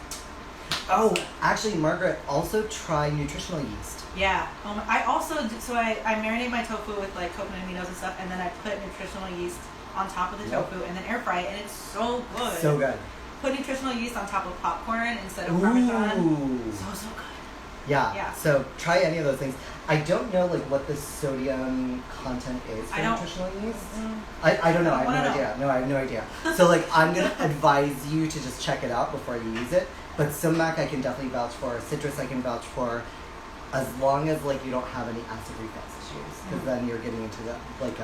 Oh, actually Margaret, also try nutritional yeast. yeah. I also so I marinate my tofu with like coconut aminos and stuff, and then I put nutritional yeast on top of the Yep. tofu and then air fry it, and it's so good. So good. Put nutritional yeast on top of popcorn instead of Parmesan. Ooh. So good. Yeah. Yeah. So try any of those things. I don't know like what the sodium content is for I don't- nutritional yeast. Mm. I don't know. I have Wanna no know. idea. No, I have no idea. So like I'm gonna advise you to just check it out before you use it. But sumac I can definitely vouch for. Citrus I can vouch for, as long as like you don't have any acid reflux issues, because then you're getting into the like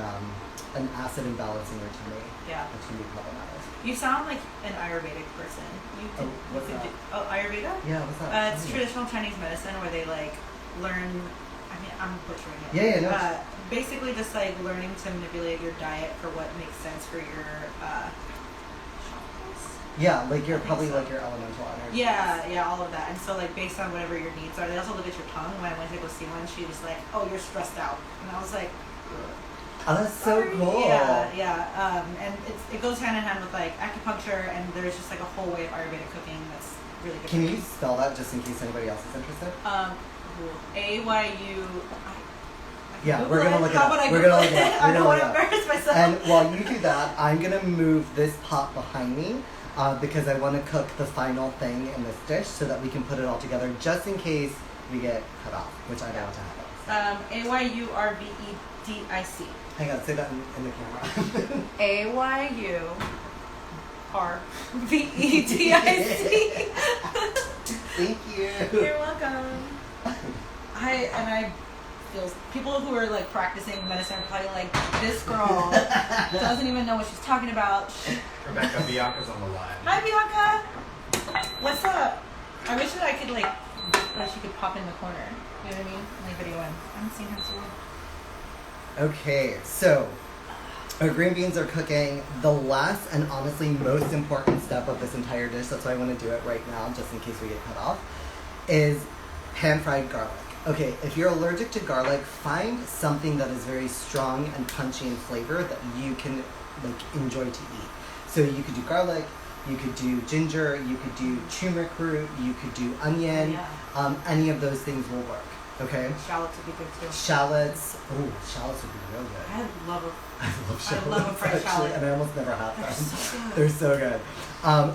an acid imbalance in your tummy. Yeah. Which can be problematic. You sound like an Ayurvedic person. You could, Oh, what's you could that? do, oh, Ayurveda? Yeah. What's that? It's Oh. traditional Chinese medicine where they like learn. I mean, I'm butchering it. Yeah, no. Basically, just like learning to manipulate your diet for what makes sense for your chakras. Yeah, like you're I think probably so. like your elemental energy. Yeah, all of that. And so, like, based on whatever your needs are, they also look at your tongue. When I went to go see one, she was like, "Oh, you're stressed out," and I was like, "Ugh." Oh, that's so Sorry. cool. Yeah. And it goes hand in hand with like acupuncture, and there's just like a whole way of Ayurvedic cooking that's really good. Can you spell that just in case anybody else is interested? AYU. Yeah, we're gonna look it How up. would I We're Google gonna look it up. I We're don't gonna want look to it up. embarrass myself. And while you do that, I'm gonna move this pot behind me because I want to cook the final thing in this dish so that we can put it all together just in case we get cut off, which I don't want to happen. AYURVEDIC. Hang on, say that in the camera. AYU VETIC. Thank you. You're welcome. I feel people who are like practicing medicine are probably like, this girl doesn't even know what she's talking about. Rebecca, Bianca's on the line. Hi Bianca. What's up? I wish that I could like that she could pop in the corner. You know what I mean? Like video in. I haven't seen her so long. Okay, so our green beans are cooking. The last and honestly most important step of this entire dish, that's why I want to do it right now, just in case we get cut off, is pan-fried garlic. Okay, if you're allergic to garlic, find something that is very strong and punchy in flavor that you can like enjoy to eat. So you could do garlic, you could do ginger, you could do turmeric root, you could do onion. Yeah. Any of those things will work. Okay. Shallots would be good too. Shallots. Oh, shallots would be real good. I love a I love shallots. I love a fried actually, shallot. and I almost never have They're them. so good. They're so good.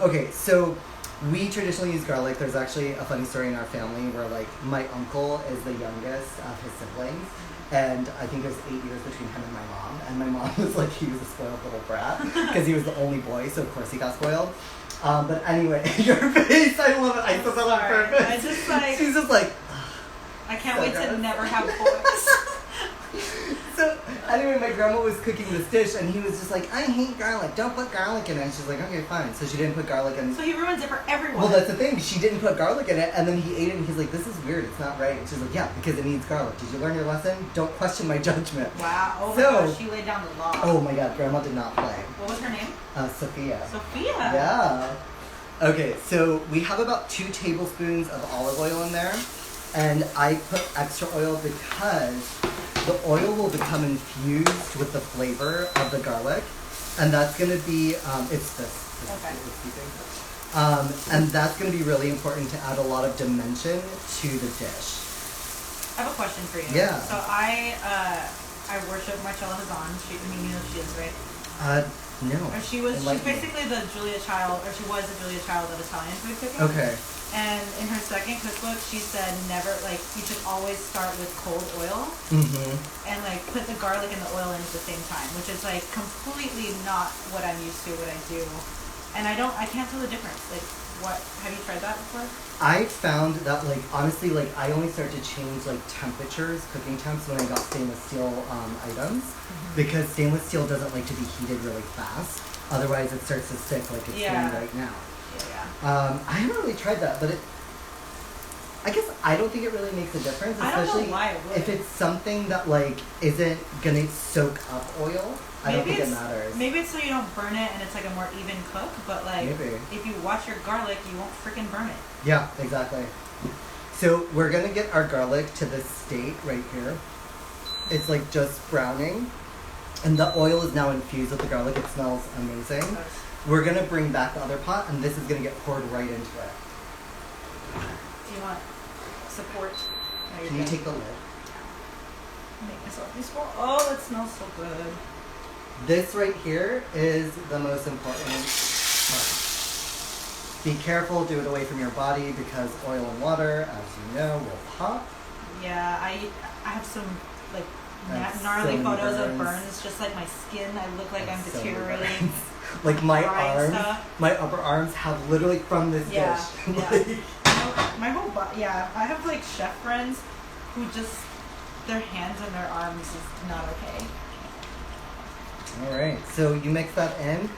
Okay, so we traditionally use garlic. There's actually a funny story in our family where like my uncle is the youngest of his siblings, and I think there's 8 years between him and my mom. And my mom was like, he was a spoiled little brat because he was the only boy, so of course he got spoiled. But anyway, your face, I love it. I said that on Sorry. purpose. I just like She's just like. I can't So wait to gross. never have boys. So anyway, my grandma was cooking this dish, and he was just like, "I hate garlic. Don't put garlic in it." And she's like, "Okay, fine." So she didn't put garlic in. So he ruins it for everyone. Well, that's the thing. She didn't put garlic in it, and then he ate it, and he's like, "This is weird. It's not right." And she's like, "Yeah, because it needs garlic. Did you learn your lesson? Don't question my judgment." Wow. Oh my So- gosh, she laid down the law. Oh my God, grandma did not play. What was her name? Sophia. Sophia. Yeah. Okay, so we have about 2 tablespoons of olive oil in there, and I put extra oil because the oil will become infused with the flavor of the garlic, and that's gonna be it's this. Okay. And that's gonna be really important to add a lot of dimension to the dish. I have a question for you. Yeah. So I worship Marcella Hazan. She, I mean, you know who she is, right? No. Or she's Enlighten me. basically the Julia Child, or she was the Julia Child of Italian food cooking. Okay. And in her second cookbook, she said never, like, you should always start with cold oil Mm-hmm. and, like, put the garlic and the oil in at the same time, which is, like, completely not what I'm used to, what I do. And I can't tell the difference. Like, what, have you tried that before? I found that, like, honestly, like, I only started to change, like, temperatures, cooking temps, when I got stainless steel items, because stainless steel doesn't like to be heated really fast. Otherwise, it starts to stick like it's Yeah. doing right now. Yeah. I haven't really tried that, but I guess I don't think it really makes a difference, I don't know especially why it would. if it's something that, like, isn't gonna soak up oil. I don't think it matters. Maybe it's so you don't burn it and it's like a more even cook, but like Maybe. if you watch your garlic, you won't freaking burn it. Yeah, exactly. So we're gonna get our garlic to this state right here. It's like just browning, and the oil is now infused with the garlic. It smells amazing. We're gonna bring back the other pot, and this is gonna get poured right into it. Do you want support? No, you're Can you good. take the lid? Make myself useful. Oh, it smells so good. This right here is the most important part. Be careful, do it away from your body, because oil and water, as you know, will pop. Yeah, I have some like And gnarly so many photos of burns. burns. Just like my skin, I look like I'm So many deteriorating. burns. Like my Dry arms, stuff. my upper arms have literally from this Yeah, dish. yeah. Like, My whole body. Yeah, I have like chef friends who just their hands and their arms is not okay. all right, so you mix that in.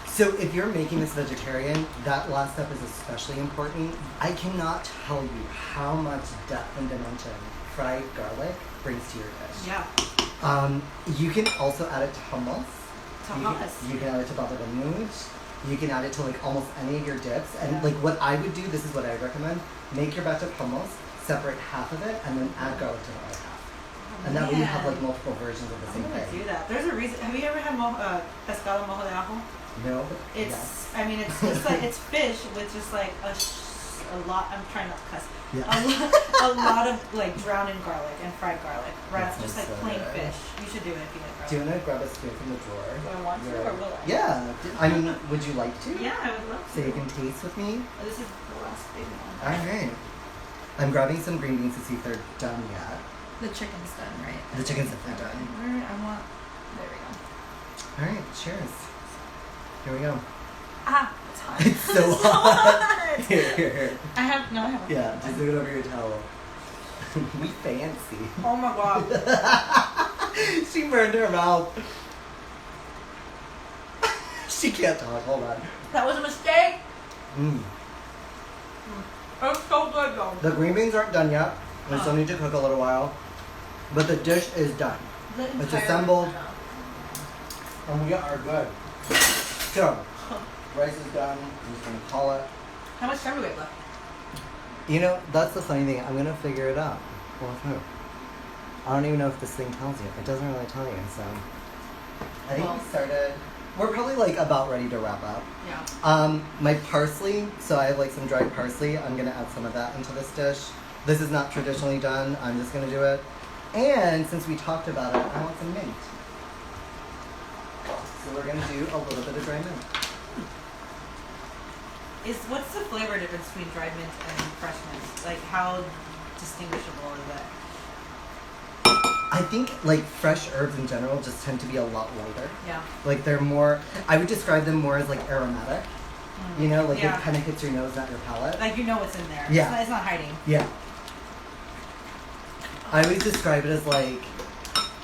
So if you're making this vegetarian, that last step is especially important. I cannot tell you how much depth and dimension fried garlic brings to your dish. Yeah. You can also add it to hummus. Hummus. You can add it to baba ganoush. You can add it to like almost any of your dips. And Yeah. like what I would do, this is what I recommend. Make your batch of hummus, separate half of it, and then add garlic to the other half. And that way you have like multiple versions of the I'm same gonna thing. do that. There's a reason. Have you ever had pescado mojo de ajo? No, but It's. yes. I mean, it's just like it's fish with just like a lot. I'm trying not to cuss. Yeah. A lot of like drowned in garlic and fried garlic. Right, That just like sounds so plain good. fish. You should do it if you like Do you garlic. want to grab a spoon from the drawer? Do I want to or will I? Yeah. I mean, would you like to? Yeah, I would love to. So you can taste with me? Oh, this is the last big one. Alright. I'm grabbing some green beans to see if they're done yet. The chicken's done, right? The chicken's definitely done. Where I want. There we go. Alright, cheers. Here we go. Ah, it's hot. It's so hot. Here. I have no. I have. Yeah, just look it over your towel. We fancy. Oh my god. She burned her mouth. She can't talk. Hold on. That was a mistake. Mm. It was so good though. The green beans aren't done yet. They still need to cook a little while. But the dish is done. It's assembled. And we are good. So, rice is done. I'm just going to call it. How much time do we have left? You know, that's the funny thing. I'm going to figure it out. Well, who? I don't even know if this thing tells you. It doesn't really tell you, so. I think we started. We're probably like about ready to wrap up. Yeah. My parsley, so I have like some dried parsley. I'm gonna add some of that into this dish. This is not traditionally done. I'm just gonna do it. And since we talked about it, I want some mint. So we're gonna do a little bit of dry mint. What's the flavor difference between dried mint and fresh mint? Like how distinguishable is that? I think like fresh herbs in general just tend to be a lot lighter. Yeah. Like they're more, I would describe them more as like aromatic. You know, like Yeah. it kind of hits your nose, not your palate. Like you know what's in there. Yeah. It's not hiding. Yeah. I always describe it as like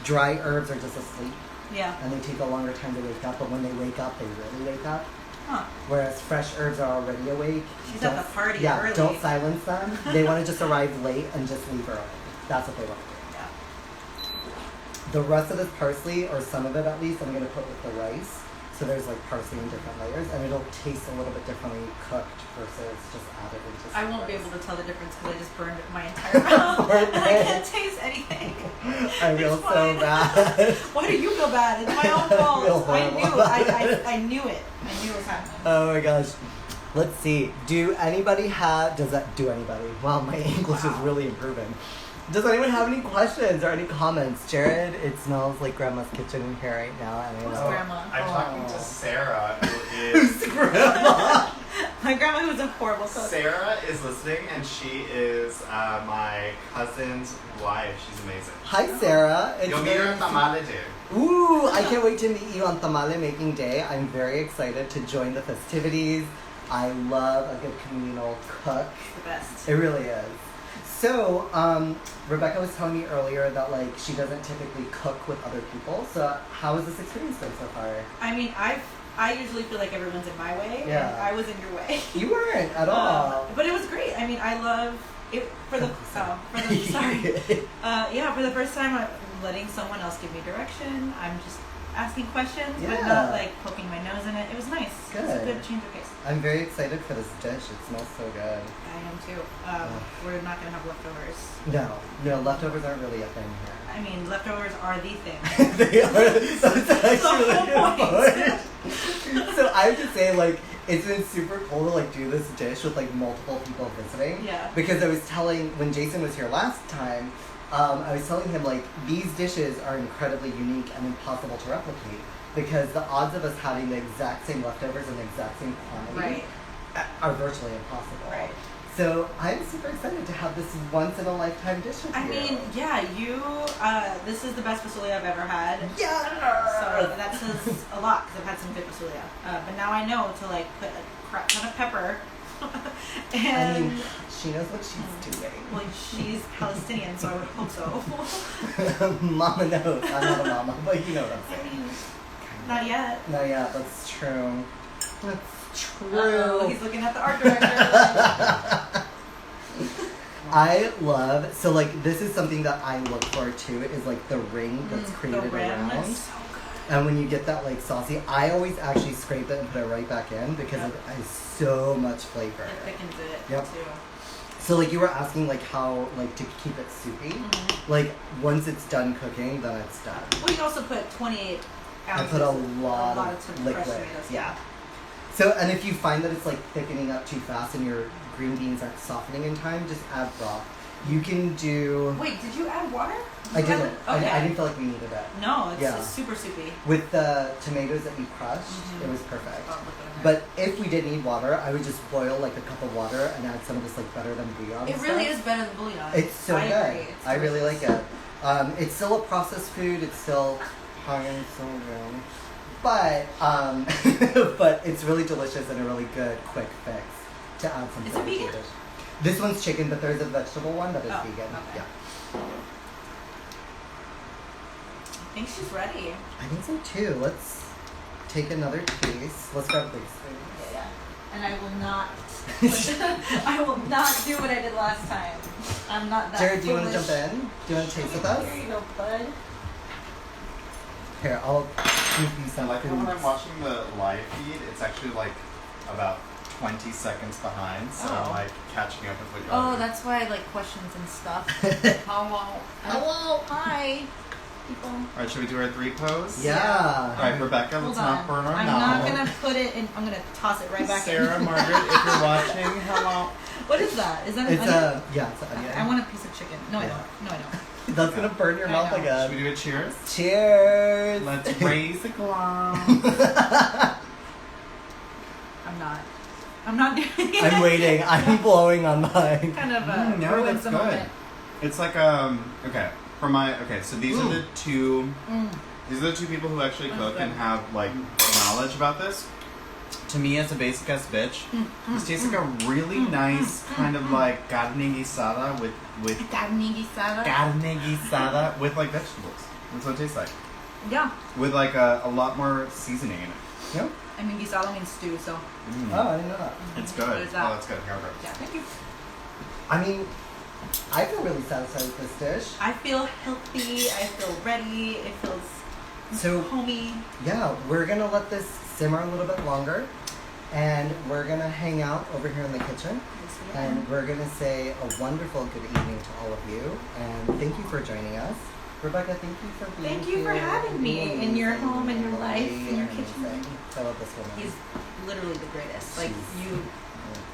dry herbs are just asleep Yeah. and they take a longer time to wake up, but when they wake up, they really wake up. Huh. Whereas fresh herbs are already awake. She's at Don't- the party Yeah, early. don't silence them. They want to just arrive late and just leave early. That's what they want to do. Yeah. The rest of this parsley, or some of it at least, I'm going to put with the rice. So there's like parsley in different layers, and it'll taste a little bit differently cooked versus just added into I some won't be rice. able to tell the difference because I just burned my entire mouth and I can't taste anything. I feel It's so fine. bad. Why do you feel bad? It's my own I fault. feel I horrible knew. about I knew it. I knew it was happening. Oh my gosh. Let's see. Do anybody? Wow, my English is really improving. Does anyone have any questions or any comments? Jared, it smells like Grandma's kitchen in here right now. And I Who's know. Grandma? I'm talking to Sarah, who Who's is Grandma? My grandma who was a horrible cook. Sarah is listening, and she is my cousin's wife. She's amazing. Hi, Sarah. It's You'll meet her very- at Tamale Day. Ooh, I can't wait to meet you on Tamale Making Day. I'm very excited to join the festivities. I love a good communal cook. It's the best. It really is. So, Rebecca was telling me earlier that like she doesn't typically cook with other people. So, how has this experience been so far? I mean, I usually feel like everyone's in my way, Yeah. and I was in your way. You weren't at all. But it was great. I mean, I love it for the sorry. Yeah, for the first time, I'm letting someone else give me direction. I'm just asking questions, but Yeah. not like poking my nose in it. It was nice. It was a Good. good change of pace. I'm very excited for this dish. It smells so good. I am too. We're not gonna have leftovers. No, leftovers aren't really a thing here. I mean, leftovers are the thing. They are. That's actually the whole point. So I have to say, like, it's been super cool to like do this dish with like multiple people visiting. Yeah. Because I was telling when Jason was here last time, I was telling him like these dishes are incredibly unique and impossible to replicate because the odds of us having the exact same leftovers in the exact same quantity Right. are virtually impossible. Right. So I'm super excited to have this once in a lifetime dish with I you. mean, yeah, this is the best fasulia I've ever had. yeah. So that says a lot because I've had some good fasulia. But now I know to like put a crap ton of pepper. I And mean, she knows what she's doing. well, she's Palestinian, so I would hope so. Mama knows. I'm not a mama, but you know what I'm I saying. mean, not yet. No, yeah, that's true. That's Oh, true. he's looking at the art director. I love, so like, this is something that I look for too, is like the ring that's created the rim around. is so good. And when you get that like saucy, I always actually scrape it and put it right back in because it has so much flavor. It thickens it Yep. too. So like you were asking like how like to keep it soupy. Mm-hmm. Like once it's done cooking, then it's done. Well, you also put 28 I ounces. put a lot of fresh liquid. tomatoes. Yeah. So and if you find that it's like thickening up too fast and your green beans aren't softening in time, just add broth. You can do. Wait, did you add water? I didn't. Okay. I didn't feel like we needed it. No, it's Yeah. just super soupy. With the tomatoes that we crushed, Mhm. it was perfect. Oh, look at But if we did need water, I would just boil like a cup of water and add some of this like better than bouillon. it really stuff. is better than bouillon. It's so I good. agree. It's I really like delicious. it. It's still a processed food. It's still high in sodium. but but it's really delicious and a really good quick fix to add some Is it flavor to vegan? your dish. This one's chicken, but there's a vegetable one that is Oh, vegan. okay. Yeah, I think she's ready. I think so too. Let's take another piece. Let's grab these. Yeah. And I will not. I will not do what I did last time. I'm not that. Jared, do you want to foolish. jump in? Do you want to taste with us? Here you go, bud. Here, I'll give you I some like how when I'm foods. watching the live feed, it's actually like about 20 seconds behind, so I'm Oh. like catching up with what you're Oh, doing. that's why I like questions and stuff. Hello. Hello. Hi. People. Alright, should we do our 3 pose? Yeah. Alright, Rebecca, Hold let's on. not burn our I'm mouth. not gonna put it in. I'm gonna toss it right back Sarah, in. Margaret, if you're watching, hello. What is that? Is that an It's onion? it's an onion. I want a piece of chicken. No, I Yeah. don't. No, I don't. That's gonna burn your I mouth know. Should we again. do a cheers? Cheers. Let's raise a glass. I'm not doing it. I'm waiting. I'm blowing on mine. Kind of No, ruins that's the good. moment. It's like okay. So these are the two these are the two people who actually That's cook good. and have like knowledge about this. To me as a basic ass bitch, this tastes like a really nice kind of like carne guisada with Carne guisada. carne guisada with like vegetables. That's what it tastes like. Yeah. With like a lot more seasoning in it. Yep. I mean, guisado means stew, so Mm. Oh, I didn't know that. It's What good. is that? Oh, that's good. Here, I'll go. yeah. Thank you. I mean, I feel really satisfied with this dish. I feel healthy. I feel ready. It feels So, homey. yeah, we're gonna let this simmer a little bit longer, and we're gonna hang out over here in the kitchen, and we're gonna say a wonderful good evening to all of you, and thank you for joining us. Rebecca, thank you for being Thank you for here. having me You're in your amazing. home, in your life, in your You're kitchen. amazing. I love this woman. He's literally the greatest. Like Jeez. you,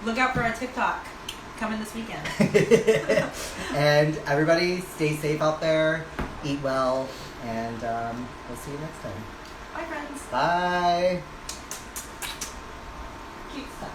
look out for our TikTok coming this weekend. And everybody, stay safe out there, eat well, and we'll see you next time. Bye, friends. Bye. Cute stuff.